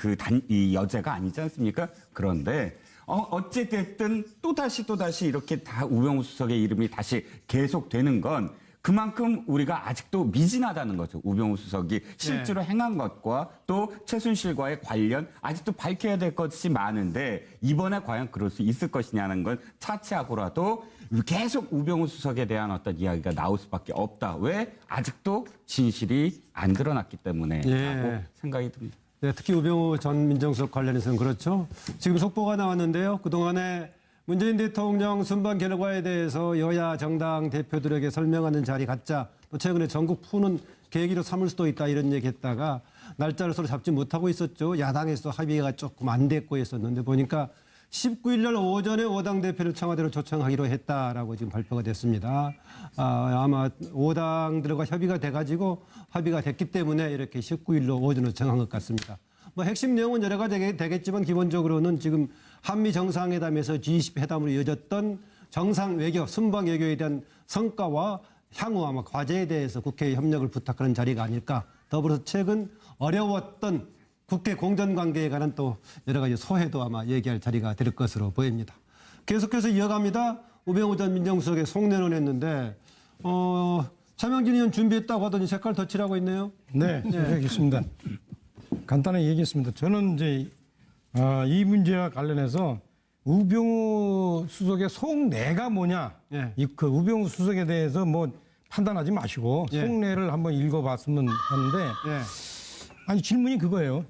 이 여죄가 아니지 않습니까? 그런데 어찌됐든 또다시 이렇게 다 우병우 수석의 이름이 다시 계속되는 건 그만큼 우리가 아직도 미진하다는 거죠. 우병우 수석이 실제로 행한 것과 또 최순실과의 관련 아직도 밝혀야 될 것이 많은데 이번에 과연 그럴 수 있을 것이냐는 건 차치하고라도 계속 우병우 수석에 대한 어떤 이야기가 나올 수밖에 없다. 왜? 아직도 진실이 안 드러났기 때문에 라고 생각이 듭니다. 네, 특히 우병우 전 민정수석 관련해서는 그렇죠. 지금 속보가 나왔는데요. 그동안에 문재인 대통령 순방 결과에 대해서 여야 정당 대표들에게 설명하는 자리 갖자. 또 최근에 전국 푸는 계기로 삼을 수도 있다 이런 얘기했다가 날짜를 서로 잡지 못하고 있었죠. 야당에서 합의가 조금 안 됐고 했었는데 보니까 19일 날 오전에 5당 대표를 청와대로 초청하기로 했다라고 지금 발표가 됐습니다. 아마 5당들과 협의가 돼가지고 합의가 됐기 때문에 이렇게 19일로 오전으로 정한 것 같습니다. 뭐 핵심 내용은 여러 가지 되겠지만 기본적으로는 지금 한미 정상회담에서 G20 회담으로 이어졌던 정상 외교, 순방 외교에 대한 성과와 향후 아마 과제에 대해서 국회에 협력을 부탁하는 자리가 아닐까. 더불어서 최근 어려웠던 국회 공정관계에 관한 또 여러 가지 소회도 아마 얘기할 자리가 될 것으로 보입니다. 계속해서 이어갑니다. 우병우 전 민정수석의 속내론 했는데 차명진 의원 준비했다고 하더니 색깔 덧칠하고 있네요. 네, 알겠습니다. 간단하게 얘기했습니다. 저는 이제 이 문제와 관련해서 우병우 수석의 속내가 뭐냐, 그 우병우 수석에 대해서 뭐 판단하지 마시고 속내를 한번 읽어봤으면 하는데, 아니 질문이 그거예요.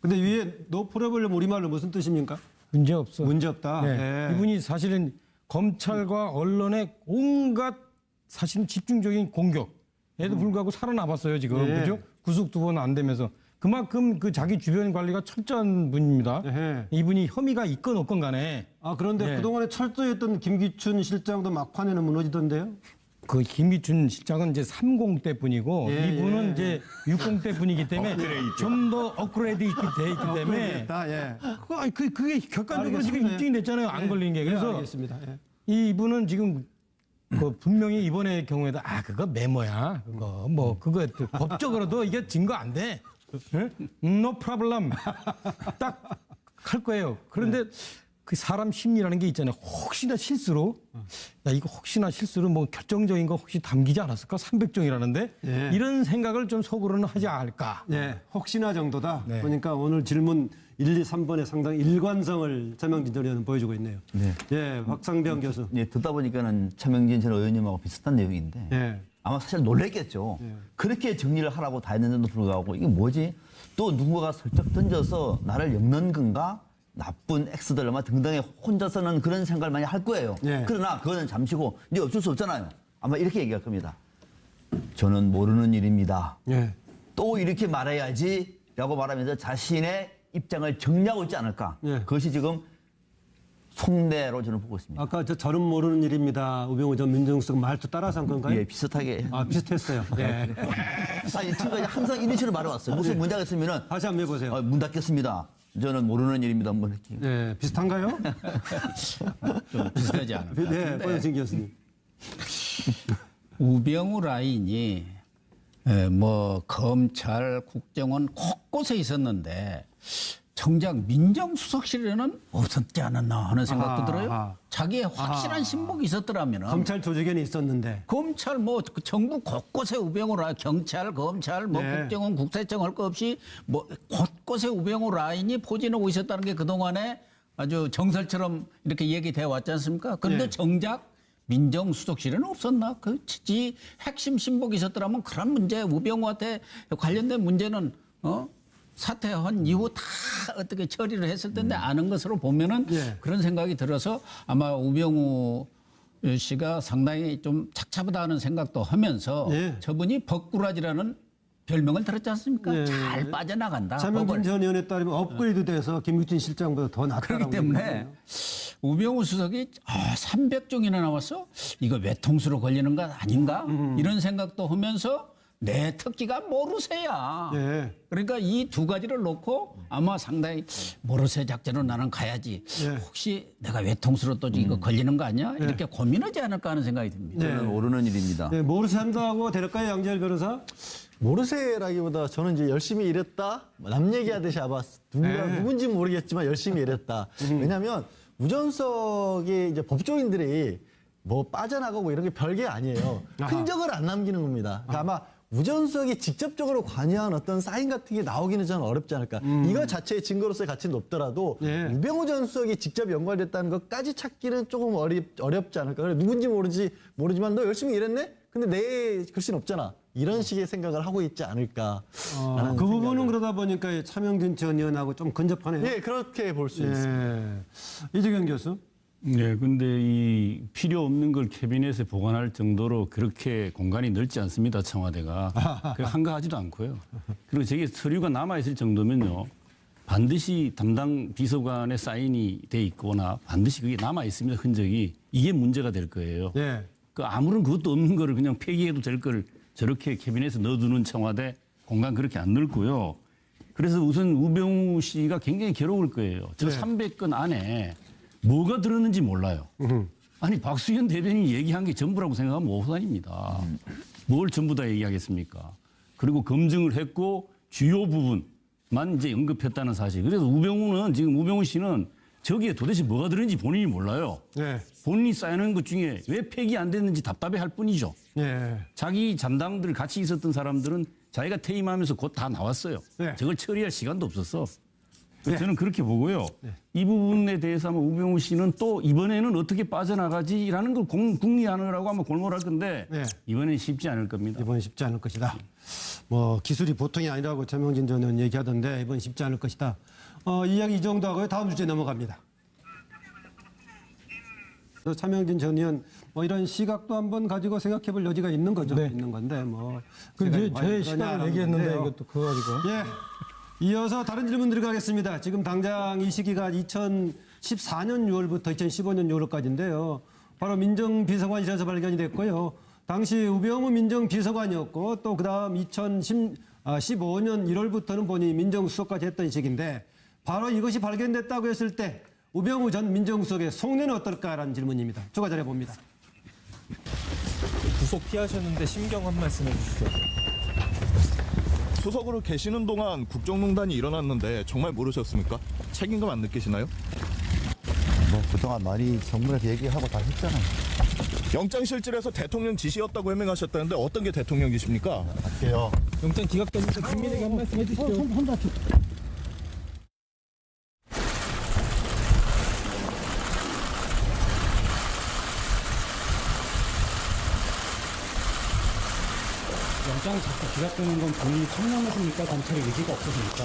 근데 위에 노 프로블럼 우리말로 무슨 뜻입니까? 문제 없어. 문제 없다. 이분이 사실은 검찰과 언론의 온갖 사실은 집중적인 공격에도 불구하고 살아남았어요 지금. 그죠? 구속 2번 안 되면서. 그만큼 그 자기 주변 관리가 철저한 분입니다. 이분이 혐의가 있건 없건 간에. 그런데 그동안에 철저했던 김기춘 실장도 막판에는 무너지던데요? 그 김기춘 실장은 이제 30대 분이고 이분은 이제 60대 분이기 때문에 좀 더 업그레이드 돼 있기 때문에 그게 객관적으로 지금 입증이 됐잖아요. 안 걸린 게. 그래서 알겠습니다. 이분은 지금 그 분명히 이번의 경우에도 그거 메모야. 그거 뭐 그거 법적으로도 이게 증거 안 돼. No problem. 딱 할 거예요. 그런데 그 사람 심리라는 게 있잖아요. 혹시나 실수로 이거 혹시나 실수로 뭐 결정적인 거 혹시 담기지 않았을까? 300종이라는데 이런 생각을 좀 속으로는 하지 않을까? 혹시나 정도다. 그러니까 오늘 질문 1, 2, 3번에 상당히 일관성을 차명진 전 의원은 보여주고 있네요. 박상병 교수. 듣다 보니까는 차명진 전 의원님하고 비슷한 내용인데 아마 사실 놀랬겠죠. 그렇게 정리를 하라고 다 했는데도 불구하고 이게 뭐지? 또 누군가가 슬쩍 던져서 나를 엮는 건가? 나쁜 X들 아마 등등에 혼자서는 그런 생각을 많이 할 거예요. 그러나 그거는 잠시고 이제 어쩔 수 없잖아요. 아마 이렇게 얘기할 겁니다. 저는 모르는 일입니다. 또 이렇게 말해야지 라고 말하면서 자신의 입장을 정리하고 있지 않을까. 그것이 지금 속내로 저는 보고 있습니다. 아까 저는 모르는 일입니다. 우병우 전 민정수석 말투 따라서 한 건가요? 비슷하게. 비슷했어요. 지금까지 항상 이런 식으로 말해왔어요. 무슨 문제가 있으면은 다시 한번 해보세요. 문 닫겠습니다. 저는 모르는 일입니다. 뭐 이렇게. 비슷한가요? 좀 비슷하지 않을까? 권영진 교수님. 우병우 라인이 뭐 검찰, 국정원 곳곳에 있었는데 정작 민정수석실에는 없었지 않았나 하는 생각도 들어요. 자기의 확실한 신복이 있었더라면 검찰 조직에는 있었는데 검찰 뭐 정부 곳곳에 우병우 라인, 경찰, 검찰, 뭐 국정원, 국세청 할 거 없이 뭐 곳곳에 우병우 라인이 포진하고 있었다는 게 그동안에 아주 정설처럼 이렇게 얘기되어 왔지 않습니까? 그런데 정작 민정수석실에는 없었나? 그지 핵심 신복이 있었더라면 그런 문제, 우병우한테 관련된 문제는 사퇴한 이후 다 어떻게 처리를 했을 텐데 아는 것으로 보면은 그런 생각이 들어서 아마 우병우 씨가 상당히 좀 착잡하다는 생각도 하면서 저분이 벅구라지라는 별명을 들었지 않습니까? 잘 빠져나간다. 차명진 전 의원에 따르면 업그레이드돼서 김국진 실장보다 더 낫다고. 그렇기 때문에 우병우 수석이 300종이나 나왔어? 이거 외통수로 걸리는 것 아닌가? 이런 생각도 하면서 내 특기가 모르쇠야. 그러니까 이 두 가지를 놓고 아마 상당히 모르쇠 작전으로 나는 가야지. 혹시 내가 외통수로 또 이거 걸리는 거 아니야? 이렇게 고민하지 않을까 하는 생각이 듭니다. 저는 모르는 일입니다. 모르쇠 한다고 될까요, 양재열 변호사? 모르쇠라기보다 저는 이제 열심히 일했다. 남 얘기하듯이 아마 누군지 모르겠지만 열심히 일했다. 왜냐하면 우전석이 이제 법조인들이 뭐 빠져나가고 이런 게 별게 아니에요. 흔적을 안 남기는 겁니다. 그러니까 아마 우전석이 직접적으로 관여한 어떤 사인 같은 게 나오기는 저는 어렵지 않을까. 이거 자체의 증거로서의 가치는 높더라도 우병우 전 수석이 직접 연관됐다는 것까지 찾기는 조금 어렵지 않을까. 그래, 누군지 모르지만 너 열심히 일했네? 근데 내 글씨는 없잖아. 이런 식의 생각을 하고 있지 않을까. 그 부분은 그러다 보니까 차명진 전 의원하고 좀 근접하네요. 네, 그렇게 볼 수 있습니다. 이재경 교수. 네, 근데 이 필요 없는 걸 캐비넷에 보관할 정도로 그렇게 공간이 넓지 않습니다, 청와대가. 그 한가하지도 않고요. 그리고 저게 서류가 남아있을 정도면요, 반드시 담당 비서관의 사인이 돼 있거나 반드시 그게 남아있습니다, 흔적이. 이게 문제가 될 거예요. 그 아무런 그것도 없는 거를 그냥 폐기해도 될 걸 저렇게 캐비넷에 넣어두는 청와대 공간 그렇게 안 넓고요. 그래서 우선 우병우 씨가 굉장히 괴로울 거예요. 저 300건 안에 뭐가 들었는지 몰라요. 아니 박수현 대변인이 얘기한 게 전부라고 생각하면 오산입니다. 뭘 전부 다 얘기하겠습니까? 그리고 검증을 했고 주요 부분만 이제 언급했다는 사실. 그래서 우병우 씨는 저기에 도대체 뭐가 들었는지 본인이 몰라요. 본인이 쌓여놓은 것 중에 왜 폐기 안 됐는지 답답해할 뿐이죠. 자기 담당들 같이 있었던 사람들은 자기가 퇴임하면서 곧 다 나왔어요. 저걸 처리할 시간도 없었어. 저는 그렇게 보고요. 이 부분에 대해서 아마 우병우 씨는 또 이번에는 어떻게 빠져나가지라는 걸 궁리하느라고 아마 골몰할 건데 이번엔 쉽지 않을 겁니다. 이번엔 쉽지 않을 것이다. 뭐 기술이 보통이 아니라고 차명진 전 의원 얘기하던데 이번 쉽지 않을 것이다. 이야기 이 정도 하고요. 다음 주제에 넘어갑니다. 차명진 전 의원 뭐 이런 시각도 한번 가지고 생각해 볼 여지가 있는 거죠. 있는 건데 뭐. 저의 시각을 얘기했는데 이것도 그거 가지고. 이어서 다른 질문 들어가겠습니다. 지금 당장 이 시기가 2014년 6월부터 2015년 6월까지인데요. 바로 민정비서관실에서 발견이 됐고요. 당시 우병우 민정비서관이었고 또 그다음 2015년 1월부터는 본인이 민정수석까지 했던 시기인데 바로 이것이 발견됐다고 했을 때 우병우 전 민정수석의 속내는 어떨까라는 질문입니다. 추가 자료 봅니다. 구속 피하셨는데 심경 한 말씀 해주시죠. 수석으로 계시는 동안 국정농단이 일어났는데 정말 모르셨습니까? 책임감 안 느끼시나요? 뭐 그동안 많이 정부에서 얘기하고 다 했잖아요. 영장실질에서 대통령 지시였다고 해명하셨다는데 어떤 게 대통령 지시입니까? 할게요. 영장 기각되니까 국민에게 한 말씀 해주시죠. 영장이 자꾸 기각되는 건 본인이 청렴하십니까? 검찰의 의지가 없으십니까?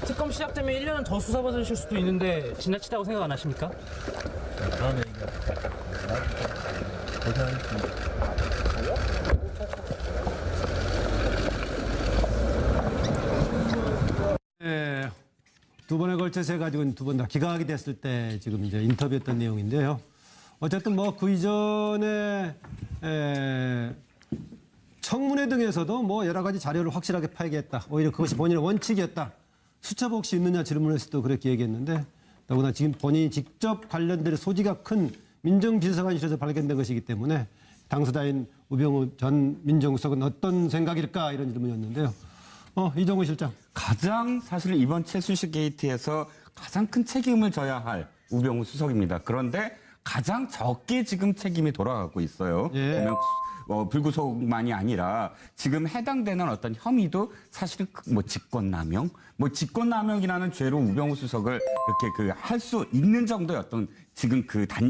특검 시작되면 1년은 더 수사받으실 수도 있는데 지나치다고 생각 안 하십니까? 다음에 고생하셨습니다. 두 번에 걸쳐서 해가지고 두 번 다 기각이 됐을 때 지금 이제 인터뷰했던 내용인데요. 어쨌든 뭐 그 이전에 청문회 등에서도 뭐 여러 가지 자료를 확실하게 파악했다. 오히려 그것이 본인의 원칙이었다. 수첩 혹시 있느냐 질문했을 때 그렇게 얘기했는데 더구나 지금 본인이 직접 관련된 소지가 큰 민정비서관실에서 발견된 것이기 때문에 당사자인 우병우 전 민정수석은 어떤 생각일까 이런 질문이었는데요. 이정우 실장. 가장 사실 이번 최순실 게이트에서 가장 큰 책임을 져야 할 우병우 수석입니다. 그런데 가장 적게 지금 책임이 돌아가고 있어요. 보면 불구속만이 아니라 지금 해당되는 어떤 혐의도 사실은 뭐 직권남용, 뭐 직권남용이라는 죄로 우병우 수석을 이렇게 할 수 있는 정도의 어떤 지금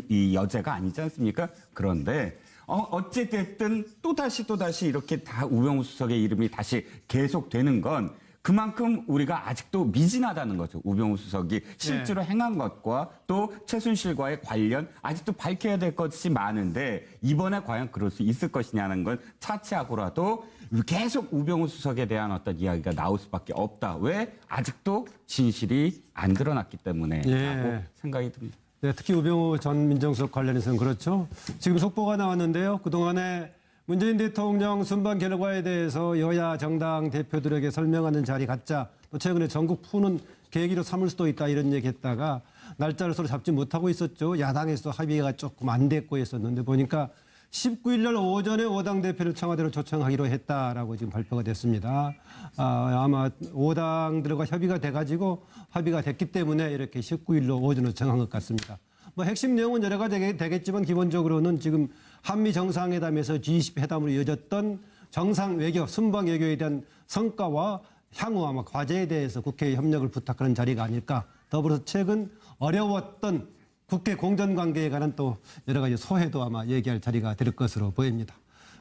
이 여죄가 아니지 않습니까? 그런데 어찌됐든 또다시 이렇게 다 우병우 수석의 이름이 다시 계속되는 건 그만큼 우리가 아직도 미진하다는 거죠. 우병우 수석이 실제로 행한 것과 또 최순실과의 관련 아직도 밝혀야 될 것이 많은데 이번에 과연 그럴 수 있을 것이냐는 건 차치하고라도 계속 우병우 수석에 대한 어떤 이야기가 나올 수밖에 없다. 왜? 아직도 진실이 안 드러났기 때문에 라고 생각이 듭니다. 네, 특히 우병우 전 민정수석 관련해서는 그렇죠. 지금 속보가 나왔는데요. 그동안에 문재인 대통령 순방 결과에 대해서 여야 정당 대표들에게 설명하는 자리 갖자. 또 최근에 전국 푸는 계기로 삼을 수도 있다 이런 얘기했다가 날짜를 서로 잡지 못하고 있었죠. 야당에서 합의가 조금 안 됐고 했었는데 보니까 19일 날 오전에 5당 대표를 청와대로 초청하기로 했다라고 지금 발표가 됐습니다. 아마 5당들과 협의가 돼가지고 합의가 됐기 때문에 이렇게 19일로 오전으로 정한 것 같습니다. 뭐 핵심 내용은 여러 가지 되겠지만 기본적으로는 지금 한미 정상회담에서 G20 회담으로 이어졌던 정상 외교, 순방 외교에 대한 성과와 향후 아마 과제에 대해서 국회에 협력을 부탁하는 자리가 아닐까. 더불어서 최근 어려웠던 국회 공정관계에 관한 또 여러 가지 소회도 아마 얘기할 자리가 될 것으로 보입니다.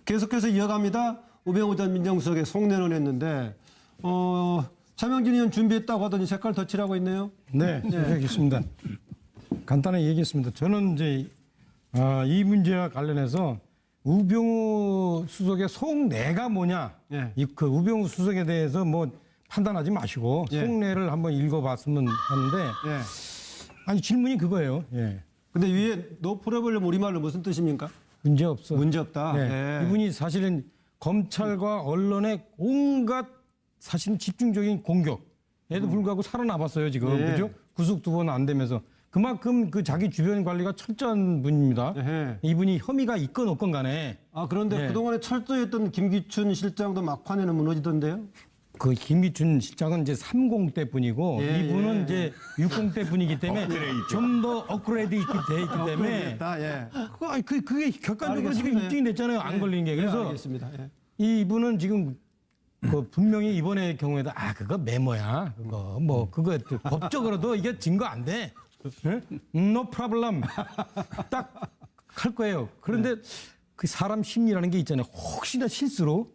계속해서 이어갑니다. 우병우 전 민정수석의 속내는 했는데 차명진 의원 준비했다고 하더니 색깔 덧칠하고 있네요. 네, 알겠습니다. 간단하게 얘기했습니다. 저는 이제 이 문제와 관련해서 우병우 수석의 속내가 뭐냐, 그 우병우 수석에 대해서 뭐 판단하지 마시고 속내를 한번 읽어봤으면 하는데, 아니 질문이 그거예요. 근데 위에 노 프로블럼 우리말로 무슨 뜻입니까? 문제 없어. 문제 없다. 이분이 사실은 검찰과 언론의 온갖 사실은 집중적인 공격에도 불구하고 살아남았어요 지금. 그죠? 구속 2번 안 되면서. 그만큼 그 자기 주변 관리가 철저한 분입니다. 이분이 혐의가 있건 없건 간에. 그런데 그동안에 철저했던 김기춘 실장도 막판에는 무너지던데요? 그 김기춘 실장은 이제 30대 분이고 이분은 이제 60대 분이기 때문에 좀 더 업그레이드 있기 때문에 그게 객관적으로 지금 입증이 됐잖아요. 안 걸린 게. 그래서 이분은 지금 분명히 이번의 경우에도 그거 메모야. 그거 법적으로도 이게 증거 안 돼. No problem. 딱 할 거예요. 그런데 그 사람 심리라는 게 있잖아요. 혹시나 실수로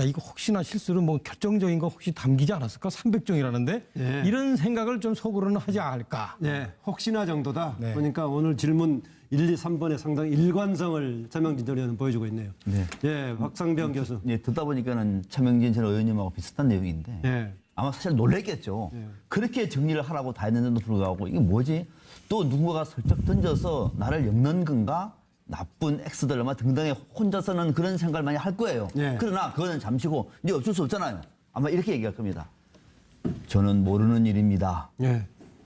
이거 혹시나 실수로 뭐 결정적인 거 혹시 담기지 않았을까? 300종이라는데 이런 생각을 좀 속으로는 하지 않을까? 혹시나 정도다. 그러니까 오늘 질문 1, 2, 3번에 상당히 일관성을 차명진 전 의원은 보여주고 있네요. 박상병 교수. 듣다 보니까는 차명진 전 의원님하고 비슷한 내용인데 아마 사실 놀랬겠죠. 그렇게 정리를 하라고 다 했는데도 불구하고 이게 뭐지? 또 누군가가 슬쩍 던져서 나를 엮는 건가? 나쁜 X들 아마 등등에 혼자서는 그런 생각을 많이 할 거예요. 그러나 그거는 잠시고 이제 어쩔 수 없잖아요. 아마 이렇게 얘기할 겁니다. 저는 모르는 일입니다.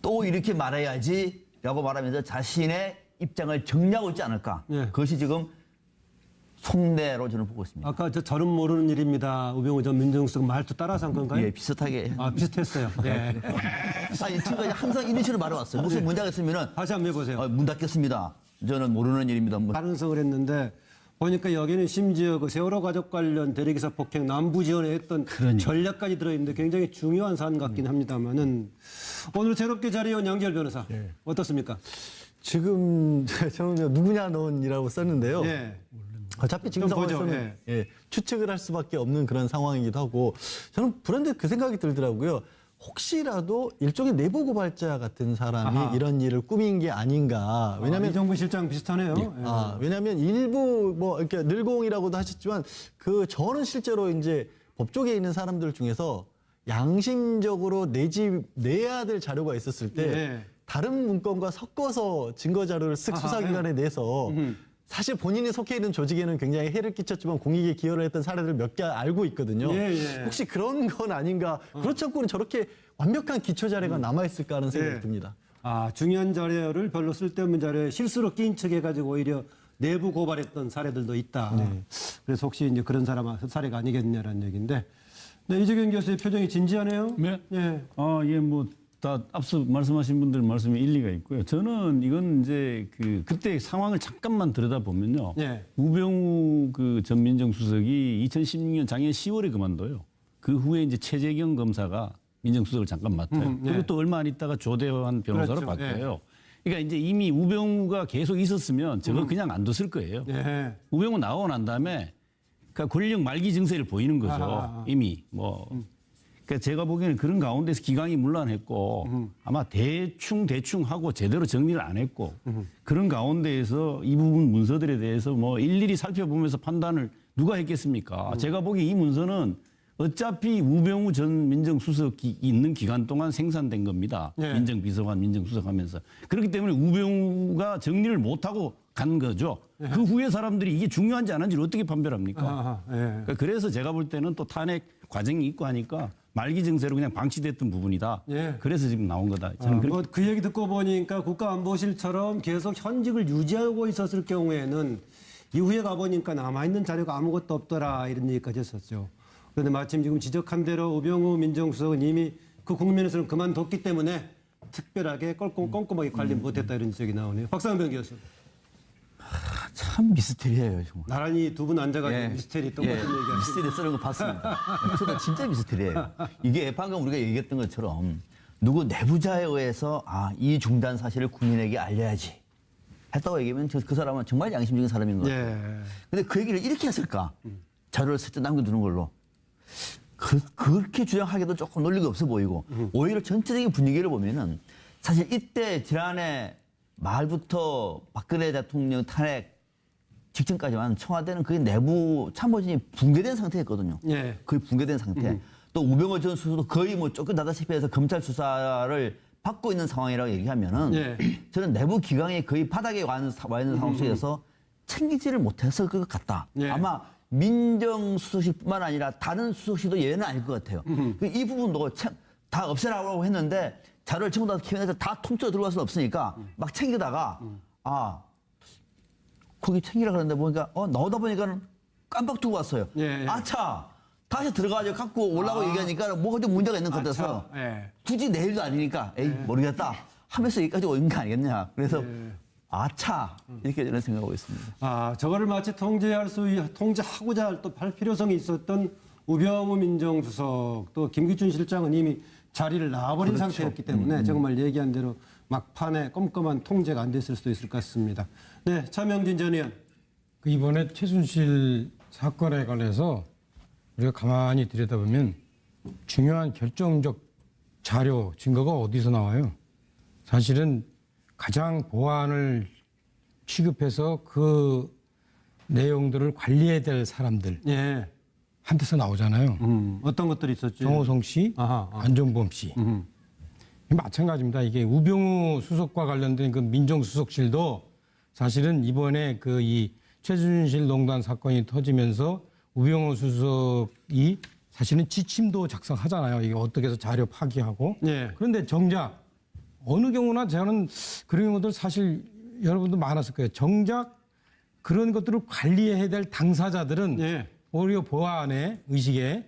또 이렇게 말해야지 라고 말하면서 자신의 입장을 정리하고 있지 않을까. 그것이 지금 속내로 저는 보고 있습니다. 아까 저는 모르는 일입니다. 우병우 전 민정수석 말투 따라서 한 건가요? 비슷하게. 비슷했어요. 지금까지 항상 이런 식으로 말해왔어요. 무슨 문제가 있으면은 다시 한번 해보세요. 문 닫겠습니다. 저는 모르는 일입니다. 가능성을 했는데 보니까 여기는 심지어 그 세월호 가족 관련 대리기사 폭행 남부 지원에 했던 전략까지 들어있는데 굉장히 중요한 사안 같긴 합니다만은 오늘 새롭게 자리해온 양지열 변호사 어떻습니까? 지금 저는 누구냐 넌이라고 썼는데요. 어차피 지금 상황에서는 추측을 할 수밖에 없는 그런 상황이기도 하고 저는 불현듯 그 생각이 들더라고요. 혹시라도 일종의 내부 고발자 같은 사람이 이런 일을 꾸민 게 아닌가. 왜냐하면 이정근 실장 비슷하네요. 왜냐하면 일부 뭐 이렇게 늘공이라고도 하셨지만 저는 실제로 이제 법조계에 있는 사람들 중에서 양심적으로 내야 될 자료가 있었을 때 다른 문건과 섞어서 증거 자료를 쓱 수사기관에 내서 사실 본인이 속해 있는 조직에는 굉장히 해를 끼쳤지만 공익에 기여를 했던 사례들 몇 개 알고 있거든요. 혹시 그런 건 아닌가. 그렇지 않고는 저렇게 완벽한 기초 자료가 남아있을까 하는 생각이 듭니다. 중요한 자료를 별로 쓸데없는 자료에 실수로 끼인 척 해가지고 오히려 내부 고발했던 사례들도 있다. 그래서 혹시 이제 그런 사례가 아니겠냐라는 얘기인데. 이재경 교수의 표정이 진지하네요. 뭐 다 앞서 말씀하신 분들 말씀에 일리가 있고요. 저는 이건 이제 그때 상황을 잠깐만 들여다보면요. 예. 우병우 전 민정수석이 2016년 작년 10월에 그만둬요. 그 후에 이제 최재경 검사가 민정수석을 잠깐 맡아요. 예. 그리고 또 얼마 안 있다가 조대환 변호사로 그렇죠. 바뀌어요. 그러니까 이제 이미 우병우가 계속 있었으면 저거 그냥 안 뒀을 거예요. 예. 우병우 나오고 난 다음에 그러니까 권력 말기 증세를 보이는 거죠. 이미 뭐. 그러니까 제가 보기에는 그런 가운데서 기강이 문란했고 아마 대충 하고 제대로 정리를 안 했고 그런 가운데에서 이 부분 문서들에 대해서 뭐 일일이 살펴보면서 판단을 누가 했겠습니까? 제가 보기에 이 문서는 어차피 우병우 전 민정수석이 있는 기간 동안 생산된 겁니다. 예. 민정비서관, 민정수석 하면서. 그렇기 때문에 우병우가 정리를 못하고 간 거죠. 그 후에 사람들이 이게 중요한지 안 한지를 어떻게 판별합니까? 예. 그러니까 그래서 제가 볼 때는 또 탄핵 과정이 있고 하니까 말기 증세로 그냥 방치됐던 부분이다. 예. 그래서 지금 나온 거다. 저는 그렇게 그 얘기 듣고 보니까 국가안보실처럼 계속 현직을 유지하고 있었을 경우에는 이후에 가보니까 남아있는 자료가 아무것도 없더라 이런 얘기까지 했었죠. 그런데 마침 지금 지적한 대로 우병우 민정수석은 이미 그 국면에서는 그만뒀기 때문에 특별하게 꼼꼼하게 관리 못했다 이런 지적이 나오네요. 박상병 교수. 참 미스테리예요, 정말. 나란히 두 분 앉아가지고 미스테리 똑같은 얘기하시죠. 미스테리 쓰는 거 봤습니다. 저도 진짜 미스테리예요. 이게 방금 우리가 얘기했던 것처럼 누구 내부자에 의해서 이 중단 사실을 국민에게 알려야지 했다고 얘기하면 그 사람은 정말 양심적인 사람인 것 같아요. 근데 그 얘기를 이렇게 했을까? 자료를 슬쩍 남겨두는 걸로. 그렇게 주장하기도 조금 논리가 없어 보이고 오히려 전체적인 분위기를 보면은 사실 이때 지난해 말부터 박근혜 대통령 탄핵 직전까지만 청와대는 거의 내부 참모진이 붕괴된 상태였거든요. 예. 거의 붕괴된 상태. 또 우병우 전 수석도 거의 뭐 쫓겨나다시피 해서 검찰 수사를 받고 있는 상황이라고 얘기하면은 저는 내부 기강이 거의 바닥에 와 있는 상황 속에서 챙기지를 못해서 것 같다. 아마 민정수석실뿐만 아니라 다른 수석실도 예외는 아닐 것 같아요. 이 부분도 다 없애라고 했는데 자료를 전부 다 캐비넷에서 다 통째로 들어갈 수는 없으니까 막 챙기다가 거기 챙기라 그랬는데 보니까 나오다 보니까 깜빡 두고 왔어요. 아차 다시 들어가서 갖고 오려고 얘기하니까 뭐가 좀 문제가 있는 것 같아서 굳이 내일도 아니니까 에이 모르겠다 하면서 여기까지 온 거 아니겠냐. 그래서 아차 이렇게 저는 생각하고 있습니다. 저거를 마치 통제하고자 할 필요성이 있었던 우병우 민정수석 또 김기춘 실장은 이미 자리를 놔버린 상태였기 때문에 정말 얘기한 대로 막판에 꼼꼼한 통제가 안 됐을 수도 있을 것 같습니다. 네, 차명진 전 의원. 이번에 최순실 사건에 관해서 우리가 가만히 들여다보면 중요한 결정적 자료, 증거가 어디서 나와요? 사실은 가장 보안을 취급해서 그 내용들을 관리해야 될 사람들 한테서 나오잖아요. 어떤 것들이 있었죠? 정호성 씨, 안종범 씨. 마찬가지입니다. 이게 우병우 수석과 관련된 그 민정수석실도 사실은 이번에 이 최순실 농단 사건이 터지면서 우병우 수석이 사실은 지침도 작성하잖아요. 이게 어떻게 해서 자료 파기하고. 그런데 정작 어느 경우나 저는 그런 경우들 사실 여러분도 많았을 거예요. 정작 그런 것들을 관리해야 될 당사자들은 오히려 보안의 의식에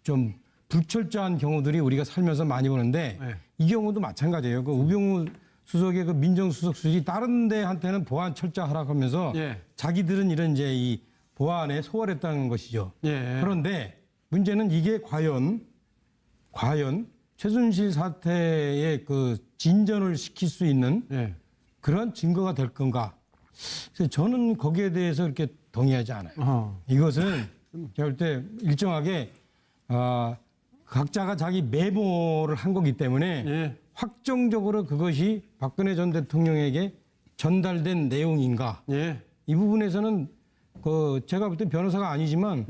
좀 불철저한 경우들이 우리가 살면서 많이 보는데 이 경우도 마찬가지예요. 그 우병우 수석의 그 민정수석실이 다른 데한테는 보안 철저하라고 하면서 자기들은 이런 이제 이 보안에 소홀했다는 것이죠. 그런데 문제는 이게 과연 최순실 사태의 그 진전을 시킬 수 있는 그런 증거가 될 건가? 그래서 저는 거기에 대해서 이렇게 동의하지 않아요. 이것은 제가 볼 때 일정하게 각자가 자기 메모를 한 거기 때문에 확정적으로 그것이 박근혜 전 대통령에게 전달된 내용인가? 이 부분에서는 제가 볼 때 변호사가 아니지만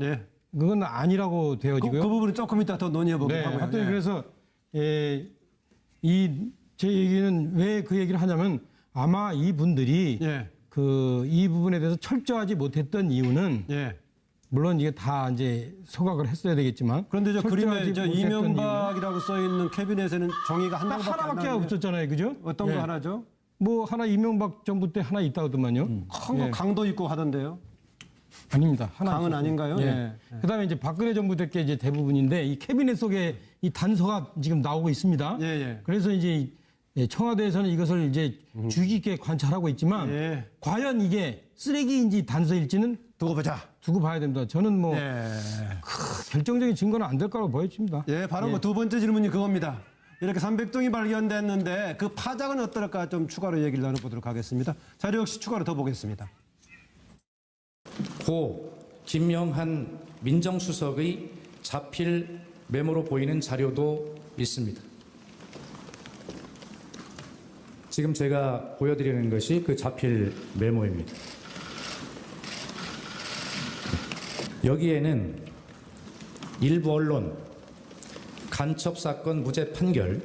그건 아니라고 되어지고요. 그 부분은 조금 이따 더 논의해보기로 하고요. 하여튼 그래서 제 얘기는 왜 그 얘기를 하냐면 아마 이분들이 이 부분에 대해서 철저하지 못했던 이유는 물론 이게 다 이제 소각을 했어야 되겠지만 그런데 저 그림에 이명박이라고 써 있는 캐비넷에는 종이가 하나밖에 없었잖아요, 그죠? 어떤 거 하나죠? 뭐 하나 이명박 정부 때 하나 있다더만요. 큰 거 강도 있고 하던데요. 아닙니다. 하나 강은 있었고. 아닌가요? 그다음에 이제 박근혜 정부 때 게 이제 대부분인데 이 캐비넷 속에 이 단서가 지금 나오고 있습니다. 예, 예. 그래서 이제 청와대에서는 이것을 이제 주의 깊게 관찰하고 있지만 예. 과연 이게 쓰레기인지 단서일지는 두고 보자. 두고 봐야 됩니다. 저는 뭐 예. 결정적인 증거는 안 될 거라고 보여집니다. 예, 바로 뭐 두 번째 질문이 그겁니다. 이렇게 300종이 발견됐는데 그 파장은 어떨까 좀 추가로 얘기를 나눠보도록 하겠습니다. 자료 역시 추가로 더 보겠습니다. 고 김영한 민정수석의 자필 메모로 보이는 자료도 있습니다. 지금 제가 보여드리는 것이 그 자필 메모입니다. 여기에는 일부 언론, 간첩사건 무죄 판결,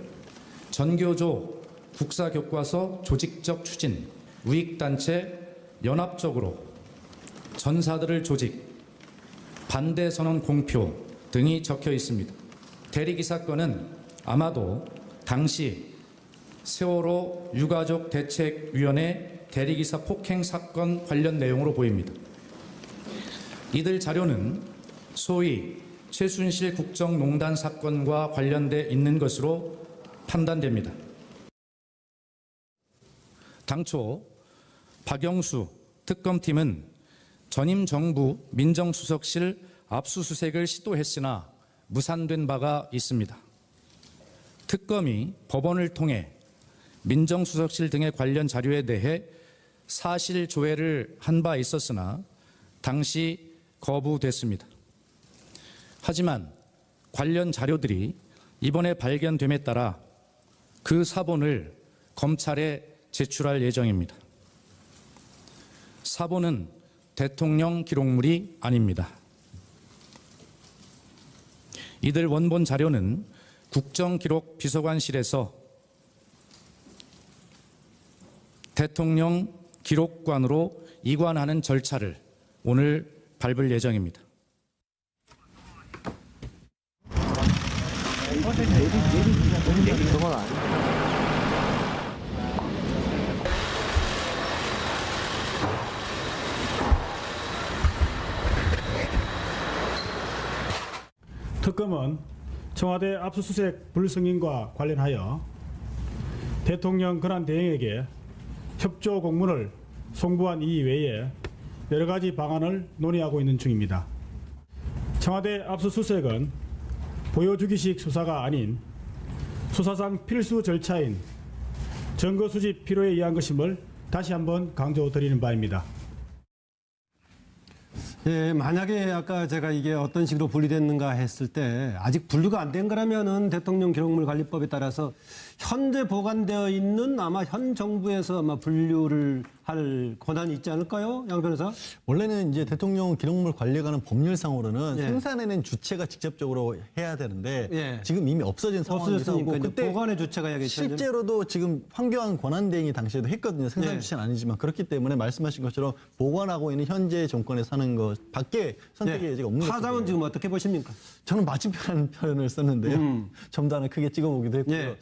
전교조 국사교과서 조직적 추진, 우익단체 연합적으로 전사들을 조직, 반대 선언 공표 등이 적혀 있습니다. 대리기 사건은 아마도 당시 세월호 유가족 대책위원회 대리기사 폭행 사건 관련 내용으로 보입니다. 이들 자료는 소위 최순실 국정농단 사건과 관련돼 있는 것으로 판단됩니다. 당초 박영수 특검팀은 전임 정부 민정수석실 압수수색을 시도했으나 무산된 바가 있습니다. 특검이 법원을 통해 민정수석실 등의 관련 자료에 대해 사실 조회를 한 바 있었으나 당시 거부됐습니다. 하지만 관련 자료들이 이번에 발견됨에 따라 그 사본을 검찰에 제출할 예정입니다. 사본은 대통령 기록물이 아닙니다. 이들 원본 자료는 국정기록비서관실에서 대통령 기록관으로 이관하는 절차를 오늘 밟을 예정입니다. 특검은 청와대 압수수색 불승인과 관련하여 대통령 권한대행에게 협조 공문을 송부한 이외에 여러 가지 방안을 논의하고 있는 중입니다. 청와대 압수수색은 보여주기식 수사가 아닌 수사상 필수 절차인 증거 수집 필요에 의한 것임을 다시 한번 강조드리는 바입니다. 예, 만약에 아까 제가 이게 어떤 식으로 분리됐는가 했을 때 아직 분류가 안 된 거라면은 대통령 기록물 관리법에 따라서 현재 보관되어 있는 아마 현 정부에서 아마 분류를 할 권한이 있지 않을까요? 양 변호사? 원래는 이제 대통령 기록물 관리관은 법률상으로는 예. 생산해낸 주체가 직접적으로 해야 되는데 예. 지금 이미 없어진 상황이라서 없어졌으니까 이제 그때 보관의 주체가 해야겠죠. 실제로도 지금 황교안 권한대행이 당시에도 했거든요. 생산 예. 주체는 아니지만 그렇기 때문에 말씀하신 것처럼 보관하고 있는 현재 정권에 사는 것 밖에 선택의 여지가 없는 거죠. 파장은 지금 어떻게 보십니까? 저는 마침표라는 표현을 썼는데요. 점단을 크게 찍어보기도 했고요. 예.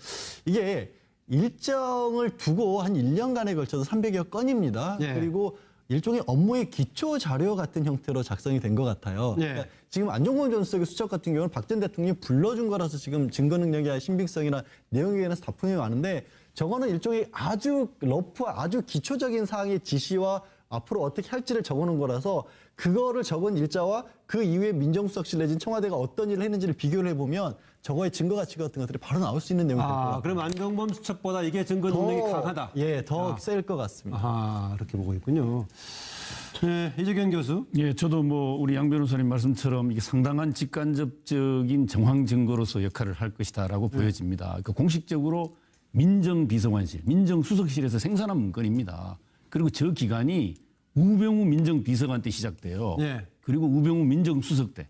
이게 일정을 두고 한 1년간에 걸쳐서 300여 건입니다. 예. 그리고 일종의 업무의 기초 자료 같은 형태로 작성이 된 것 같아요. 예. 그러니까 지금 안종범 전 수석의 수첩 같은 경우는 박 전 대통령이 불러준 거라서 지금 증거 능력이나 신빙성이나 내용에 관해서 다툼이 많은데 저거는 일종의 아주 러프, 아주 기초적인 사항의 지시와 앞으로 어떻게 할지를 적어놓은 거라서 그거를 적은 일자와 그 이후에 민정수석실 내진 청와대가 어떤 일을 했는지를 비교를 해보면 저거의 증거 가치 같은 것들이 바로 나올 수 있는 내용이 될 것 같아요. 그럼 안종범 수첩보다 이게 증거 능력이 강하다. 예, 더 셀 것 같습니다. 아, 그렇게 보고 있군요. 네, 이재경 교수. 예, 저도 뭐 우리 양 변호사님 말씀처럼 이게 상당한 직간접적인 정황 증거로서 역할을 할 것이다라고 보여집니다. 그러니까 공식적으로 민정비서관실, 민정수석실에서 생산한 문건입니다. 그리고 저 기간이 우병우 민정비서관 때 시작돼요. 예. 그리고 우병우 민정수석 때.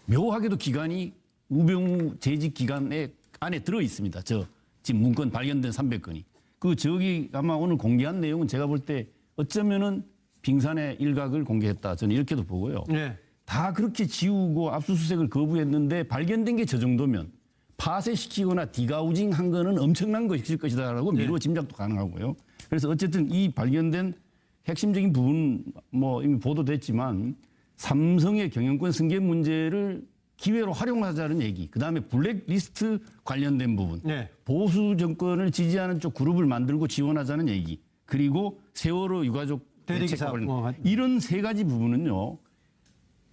묘하게도 기간이 우병우 재직 기간에 안에 들어 있습니다. 저 지금 문건 발견된 300건이. 그 저기 아마 오늘 공개한 내용은 제가 볼 때 어쩌면은 빙산의 일각을 공개했다. 저는 이렇게도 보고요. 예. 다 그렇게 지우고 압수수색을 거부했는데 발견된 게 저 정도면 파쇄시키거나 디가우징 한 거는 엄청난 것일 것이다라고 미루어 짐작도 가능하고요. 그래서 어쨌든 이 발견된 핵심적인 부분 뭐 이미 보도됐지만 삼성의 경영권 승계 문제를 기회로 활용하자는 얘기. 그다음에 블랙리스트 관련된 부분. 보수 정권을 지지하는 쪽 그룹을 만들고 지원하자는 얘기. 그리고 세월호 유가족 대책과 관련 이런 세 가지 부분은요.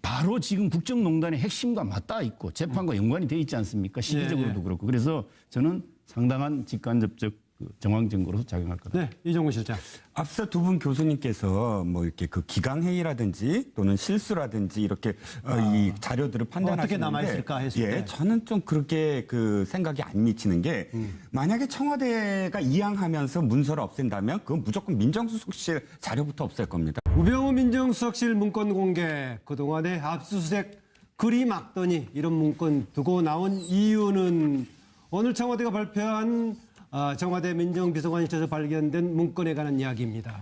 바로 지금 국정농단의 핵심과 맞닿아 있고 재판과 연관이 돼 있지 않습니까? 시기적으로도 그렇고. 그래서 저는 상당한 직간접적 정황 증거로 작용할 거다. 네, 이종훈 실장. 앞서 두 분 교수님께서 뭐 이렇게 그 기강회의라든지 또는 실수라든지 이렇게 이 자료들을 판단하시는데 어떻게 남아있을까 했을 때. 저는 좀 그렇게 그 생각이 안 미치는 게 만약에 청와대가 이양하면서 문서를 없앤다면 그건 무조건 민정수석실 자료부터 없앨 겁니다. 우병우 민정수석실 문건 공개, 그동안의 압수수색 그리 막더니 이런 문건 두고 나온 이유는 오늘 청와대가 발표한 청와대 민정비서관실에서 발견된 문건에 관한 이야기입니다.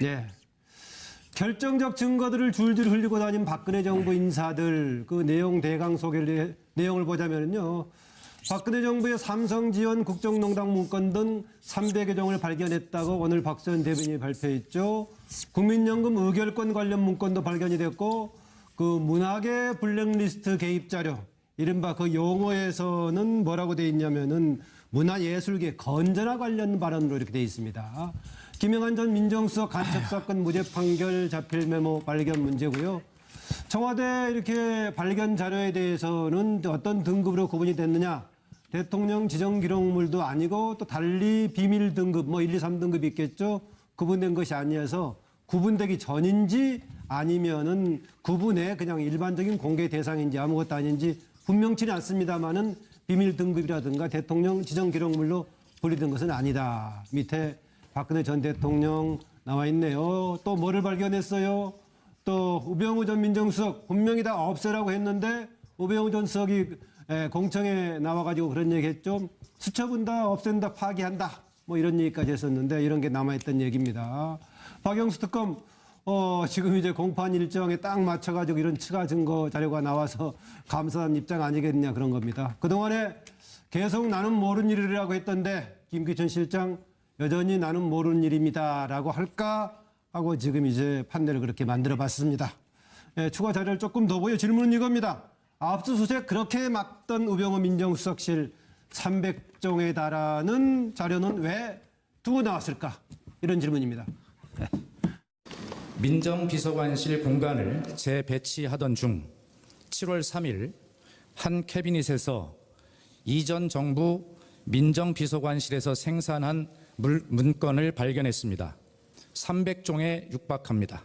예. 결정적 증거들을 줄줄 흘리고 다닌 박근혜 정부 인사들 그 내용 대강 소개를 내용을 보자면요. 박근혜 정부의 삼성 지원 국정농단 문건 등 300여 종을 발견했다고 오늘 박수현 대변인이 발표했죠. 국민연금 의결권 관련 문건도 발견이 됐고 그 문학의 블랙리스트 개입 자료 이른바 그 용어에서는 뭐라고 돼 있냐면은 문화예술계 건전화 관련 발언으로 이렇게 돼 있습니다. 김영한 전 민정수석 간첩 사건 무죄 판결 자필 메모 발견 문제고요. 청와대 이렇게 발견 자료에 대해서는 어떤 등급으로 구분이 됐느냐. 대통령 지정 기록물도 아니고 또 달리 비밀 등급 뭐 1, 2, 3등급이 있겠죠. 구분된 것이 아니어서 구분되기 전인지 아니면은 구분에 그냥 일반적인 공개 대상인지 아무것도 아닌지 분명치는 않습니다만은 비밀 등급이라든가 대통령 지정 기록물로 분리된 것은 아니다. 밑에 박근혜 전 대통령 나와 있네요. 또 뭐를 발견했어요? 또 우병우 전 민정수석 분명히 다 없애라고 했는데 우병우 전 수석이 공청에 나와가지고 그런 얘기했죠. 수첩은 다 없앤다, 파기한다. 뭐 이런 얘기까지 했었는데 이런 게 남아있던 얘기입니다. 박영수 특검 지금 이제 공판 일정에 딱 맞춰가지고 이런 추가 증거 자료가 나와서 감사한 입장 아니겠냐 그런 겁니다. 그동안에 계속 나는 모르는 일이라고 했던데 김기춘 실장 여전히 나는 모르는 일입니다라고 할까 하고 지금 이제 판례를 그렇게 만들어 봤습니다. 추가 자료를 조금 더 보여 질문은 이겁니다. 압수수색 그렇게 막던 우병우 민정수석실 300종에 달하는 자료는 왜 두고 나왔을까? 이런 질문입니다. 민정비서관실 공간을 재배치하던 중 7월 3일 한 캐비닛에서 이전 정부 민정비서관실에서 생산한 문건을 발견했습니다. 300종에 육박합니다.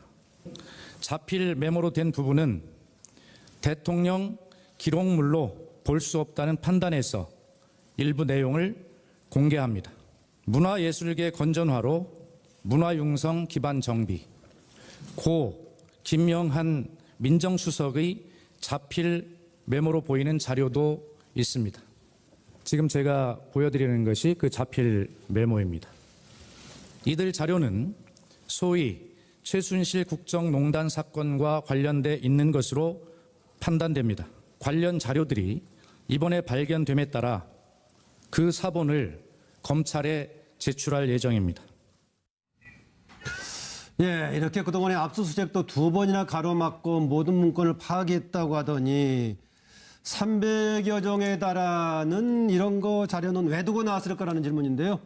자필 메모로 된 부분은 대통령 기록물로 볼 수 없다는 판단에서 일부 내용을 공개합니다. 문화예술계 건전화로 문화융성 기반 정비, 고 김영한 민정수석의 자필 메모로 보이는 자료도 있습니다. 지금 제가 보여드리는 것이 그 자필 메모입니다. 이들 자료는 소위 최순실 국정농단 사건과 관련돼 있는 것으로 판단됩니다. 관련 자료들이 이번에 발견됨에 따라 그 사본을 검찰에 제출할 예정입니다. 예, 이렇게 그동안에 압수수색도 2번이나 가로막고 모든 문건을 파악했다고 하더니 300여 종에 달하는 이런 거 자료는 왜 두고 나왔을까라는 질문인데요.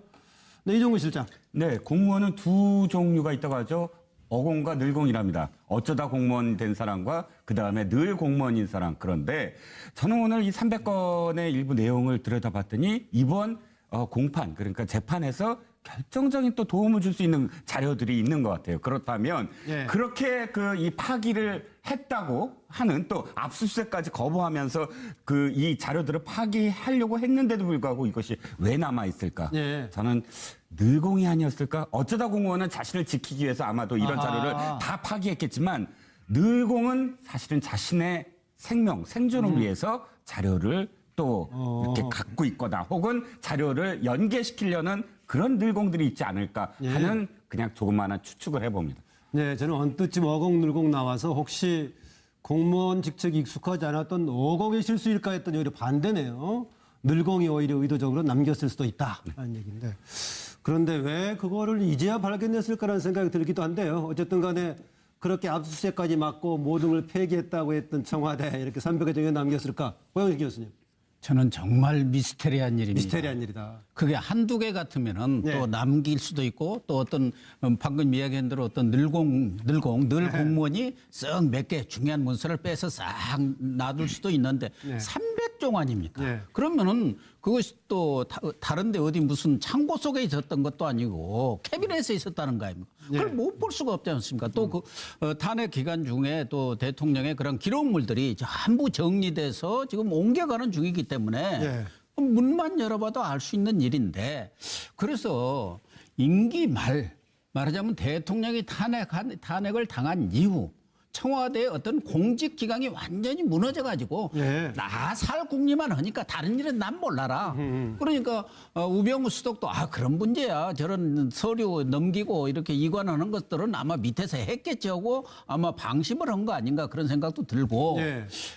네, 이종훈 실장. 네, 공무원은 두 종류가 있다고 하죠. 어공과 늘공이랍니다. 어쩌다 공무원 된 사람과 그다음에 늘 공무원인 사람. 그런데 저는 오늘 이 300건의 일부 내용을 들여다봤더니 이번 공판, 그러니까 재판에서 결정적인 또 도움을 줄 수 있는 자료들이 있는 것 같아요. 그렇다면 그렇게 이 파기를 했다고 하는 또 압수수색까지 거부하면서 이 자료들을 파기하려고 했는데도 불구하고 이것이 왜 남아 있을까? 저는 늘공이 아니었을까? 어쩌다 공무원은 자신을 지키기 위해서 아마도 이런 자료를 다 파기했겠지만 늘공은 사실은 자신의 생존을 위해서 자료를 또 이렇게 갖고 있거나 혹은 자료를 연계시키려는 그런 늘공들이 있지 않을까 하는 그냥 조그마한 추측을 해봅니다. 네, 저는 언뜻 지금 어공 늘공 나와서 혹시 공무원 직책이 익숙하지 않았던 어공의 실수일까 했더니 오히려 반대네요. 늘공이 오히려 의도적으로 남겼을 수도 있다라는 얘기인데 그런데 왜 그거를 이제야 발견했을까라는 생각이 들기도 한데요. 어쨌든 간에 그렇게 압수수색까지 막고 모든 걸 폐기했다고 했던 청와대 이렇게 300여 종이 남겼을까? 고영식 교수님. 저는 정말 미스테리한 일입니다. 미스테리한 일이다. 그게 한두 개 같으면은 네. 또 남길 수도 있고 또 어떤 방금 이야기한 대로 어떤 늘 공무원이 썩 몇 개 중요한 문서를 빼서 싹 놔둘 수도 있는데 300종 아닙니까? 네. 그러면은 그것이 또 다른데 어디 무슨 창고 속에 있었던 것도 아니고 캐비넷에 있었다는 거 아닙니까? 그걸 못 볼 수가 없지 않습니까? 또 그 탄핵 기간 중에 또 대통령의 그런 기록물들이 전부 정리돼서 지금 옮겨가는 중이기 때문에 문만 열어봐도 알 수 있는 일인데 그래서 임기 말하자면 대통령이 탄핵을 당한 이후 청와대의 어떤 공직 기강이 완전히 무너져 가지고 나 살 궁리만 하니까 다른 일은 난 몰라라. 그러니까 우병우 수석도 그런 문제야. 저런 서류 넘기고 이렇게 이관하는 것들은 아마 밑에서 했겠지 하고 아마 방심을 한 거 아닌가 그런 생각도 들고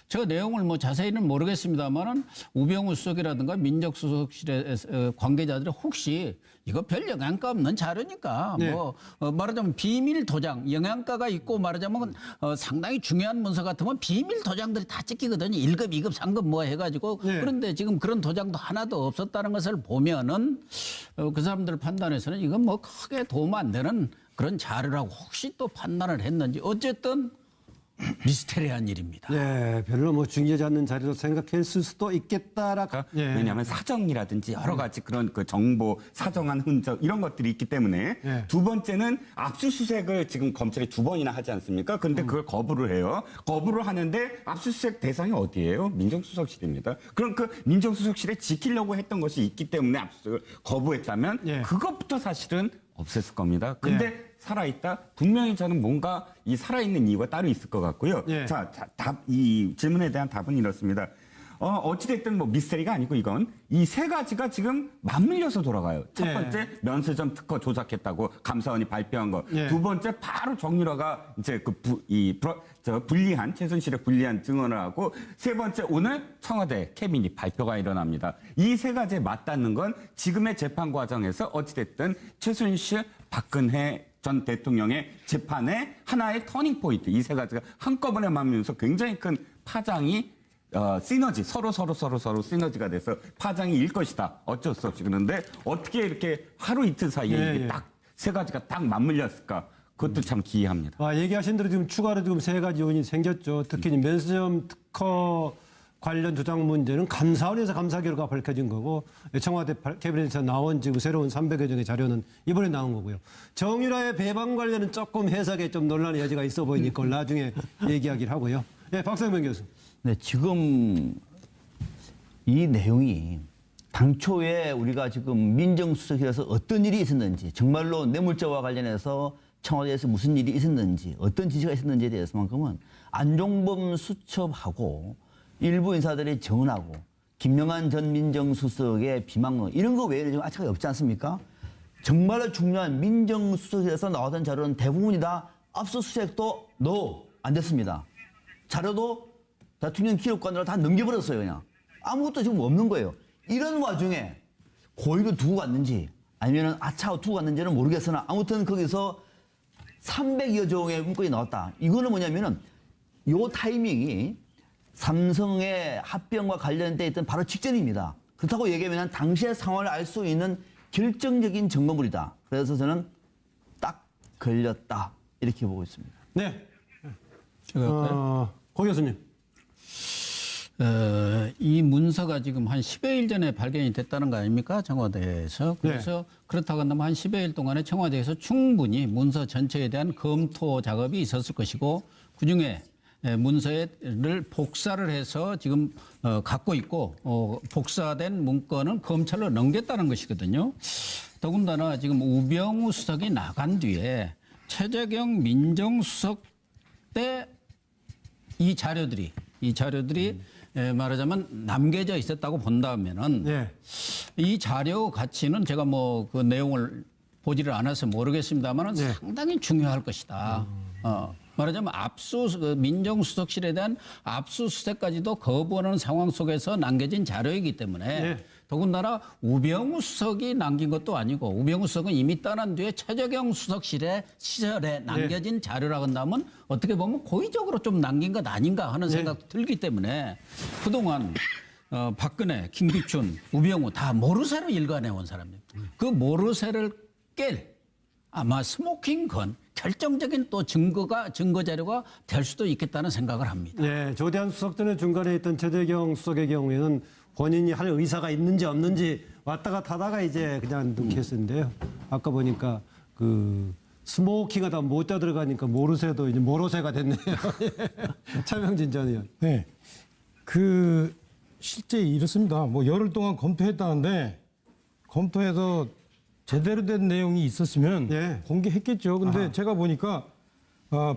제가 내용을 뭐 자세히는 모르겠습니다만은 우병우 수석이라든가 민정수석실의 관계자들이 혹시 이거 별 영향가 없는 자료니까 뭐 말하자면 비밀 도장 영향가가 있고 말하자면 상당히 중요한 문서 같으면 비밀 도장들이 다 찍히거든요. 1급, 2급, 3급 뭐 해가지고 그런데 지금 그런 도장도 하나도 없었다는 것을 보면은 그 사람들 판단에서는 이건 뭐 크게 도움 안 되는 그런 자료라고 혹시 또 판단을 했는지 어쨌든 미스테리한 일입니다. 네, 별로 뭐 중요하지 않는 자리로 생각했을 수도 있겠다라고. 왜냐하면 사정이라든지 여러 가지 그런 그 정보, 사정한 흔적 이런 것들이 있기 때문에 두 번째는 압수수색을 지금 검찰이 2번이나 하지 않습니까? 그런데 그걸 거부를 해요. 거부를 하는데 압수수색 대상이 어디예요? 민정수석실입니다. 그럼 그 민정수석실에 지키려고 했던 것이 있기 때문에 압수수색을 거부했다면 그것부터 사실은 없앴을 겁니다. 근데 살아있다? 분명히 저는 뭔가 이 살아있는 이유가 따로 있을 것 같고요. 자, 이 질문에 대한 답은 이렇습니다. 어찌됐든 뭐 미스터리가 아니고 이건 이 세 가지가 지금 맞물려서 돌아가요. 첫 번째 면세점 특허 조작했다고 감사원이 발표한 거. 두 번째 바로 정유라가 이제 불리한 최순실의 불리한 증언을 하고 세 번째 오늘 청와대 캐비닛 발표가 일어납니다. 이 세 가지에 맞닿는 건 지금의 재판 과정에서 어찌됐든 최순실 박근혜 전 대통령의 재판의 하나의 터닝 포인트 이 세 가지가 한꺼번에 맞으면서 굉장히 큰 파장이 시너지 서로 시너지가 돼서 파장이 일 것이다. 어쩔 수 없이 그런데 어떻게 이렇게 하루 이틀 사이에 이게 딱 세 가지가 딱 맞물렸을까? 그것도 참 기이합니다. 얘기하신 대로 지금 추가로 지금 세 가지 요인이 생겼죠. 특히 면세점 특허 관련 주장 문제는 감사원에서 감사 결과가 밝혀진 거고 청와대 캐비넷에서 나온 지금 새로운 300여 종의 자료는 이번에 나온 거고요. 정유라의 배방 관련은 조금 해석에 좀 논란의 여지가 있어 보이니까 그걸 나중에 얘기하기를 하고요. 박상명 교수. 네, 지금 이 내용이 당초에 우리가 지금 민정수석실에서 어떤 일이 있었는지 정말로 뇌물죄와 관련해서 청와대에서 무슨 일이 있었는지 어떤 지시가 있었는지에 대해서만큼은 안종범 수첩하고 일부 인사들이 정언하고 김영한 전 민정수석의 비망론 이런 거 외에는 지금 아차가 없지 않습니까? 정말로 중요한 민정수석실에서 나왔던 자료는 대부분이 다 압수수색도 안 됐습니다. 자료도 대통령 기록관으로 다 넘겨버렸어요. 그냥 아무것도 지금 없는 거예요. 이런 와중에 고의로 두고 갔는지 아니면 아차하고 두고 갔는지는 모르겠으나 아무튼 거기서 300여 종의 문건이 나왔다. 이거는 뭐냐면은 요 타이밍이 삼성의 합병과 관련돼 있던 바로 직전입니다. 그렇다고 얘기하면 당시의 상황을 알 수 있는 결정적인 증거물이다. 그래서 저는 딱 걸렸다. 이렇게 보고 있습니다. 네. 고 교수님. 이 문서가 지금 한 10여일 전에 발견이 됐다는 거 아닙니까? 청와대에서. 그래서 그렇다고 한다면 한 10여일 동안에 청와대에서 충분히 문서 전체에 대한 검토 작업이 있었을 것이고 그중에 문서를 복사를 해서 지금 갖고 있고 복사된 문건은 검찰로 넘겼다는 것이거든요. 더군다나 지금 우병우 수석이 나간 뒤에 최재경 민정수석 때 이 자료들이 말하자면 남겨져 있었다고 본다면은 이 자료 가치는 제가 뭐 그 내용을 보지를 않아서 모르겠습니다만은 상당히 중요할 것이다. 말하자면 민정수석실에 대한 압수수색까지도 거부하는 상황 속에서 남겨진 자료이기 때문에 더군다나 우병우 수석이 남긴 것도 아니고 우병우 수석은 이미 떠난 뒤에 최재경 수석실의 시절에 남겨진 자료라고 한다면 어떻게 보면 고의적으로 좀 남긴 것 아닌가 하는 생각도 들기 때문에 그동안 박근혜, 김기춘, 우병우 다 모르쇠로 일관해온 사람입니다. 그 모르쇠를 깰 아마 스모킹 건 결정적인 또 증거 자료가 될 수도 있겠다는 생각을 합니다. 예, 조대한 수석 전에 중간에 있던 최재경 수석의 경우에는 본인이 할 의사가 있는지 없는지 왔다 갔다 하다가 이제 그냥 넣게 했었는데요. 아까 보니까 그 스모킹하다 모자 들어가니까 모르쇠도 이제 모로쇠가 됐네요. 차명진 전 의원. 네. 그 실제 이렇습니다. 뭐 열흘 동안 검토했다는데 검토해서 제대로 된 내용이 있었으면 공개했겠죠. 근데 제가 보니까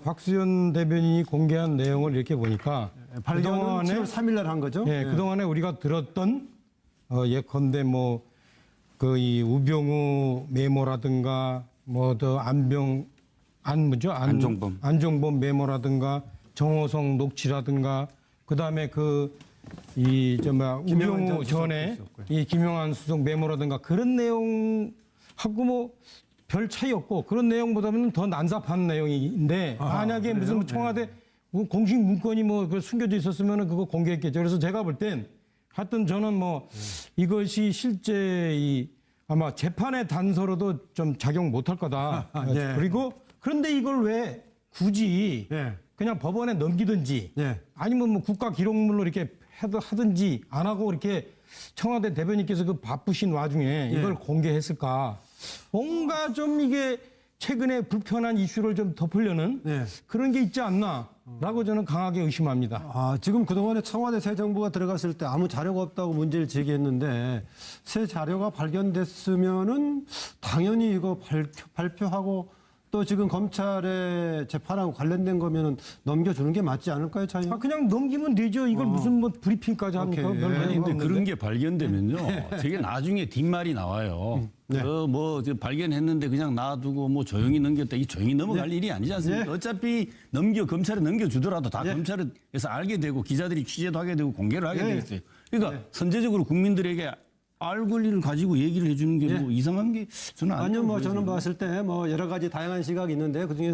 박수현 대변인이 공개한 내용을 이렇게 보니까 발견은 7월 3일 날 한 거죠? 네, 그동안에 우리가 들었던 예컨대 뭐 그 이 우병우 메모라든가 뭐 더 안종범 메모라든가 정호성 녹취라든가 그다음에 우병우 전에 이 김영한 수석 메모라든가 그런 내용하고 뭐 별 차이 없고 그런 내용보다는 더 난잡한 내용인데 만약에 무슨 청와대 공식 문건이 뭐 숨겨져 있었으면 그거 공개했겠죠. 그래서 제가 볼 땐 하여튼 저는 뭐 이것이 실제 아마 재판의 단서로도 좀 작용 못할 거다. 그리고 그런데 이걸 왜 굳이 그냥 법원에 넘기든지 아니면 뭐 국가기록물로 이렇게 하든지 안 하고 이렇게 청와대 대변인께서 그 바쁘신 와중에 이걸 공개했을까? 뭔가 좀 이게 최근에 불편한 이슈를 좀 덮으려는 그런 게 있지 않나라고 저는 강하게 의심합니다. 지금 그동안에 청와대 새 정부가 들어갔을 때 아무 자료가 없다고 문제를 제기했는데 새 자료가 발견됐으면은 당연히 이거 발표하고 또 지금 검찰의 재판하고 관련된 거면은 넘겨주는 게 맞지 않을까요, 차이요? 그냥 넘기면 되죠. 이걸 무슨 뭐 브리핑까지 합니까? 근데 그런 게 발견되면요. 저게 나중에 뒷말이 나와요. 발견했는데 그냥 놔두고 뭐 조용히 넘겼다. 이 조용히 넘어갈 일이 아니지 않습니까? 어차피 검찰에 넘겨주더라도 다 검찰에서 알게 되고 기자들이 취재도 하게 되고 공개를 하게 되겠어요. 그러니까 선제적으로 국민들에게 알 권리를 가지고 얘기를 해주는 게 뭐 이상한 게 저는 아니요, 뭐 저는 봤을 때 뭐 여러 가지 다양한 시각이 있는데 그중에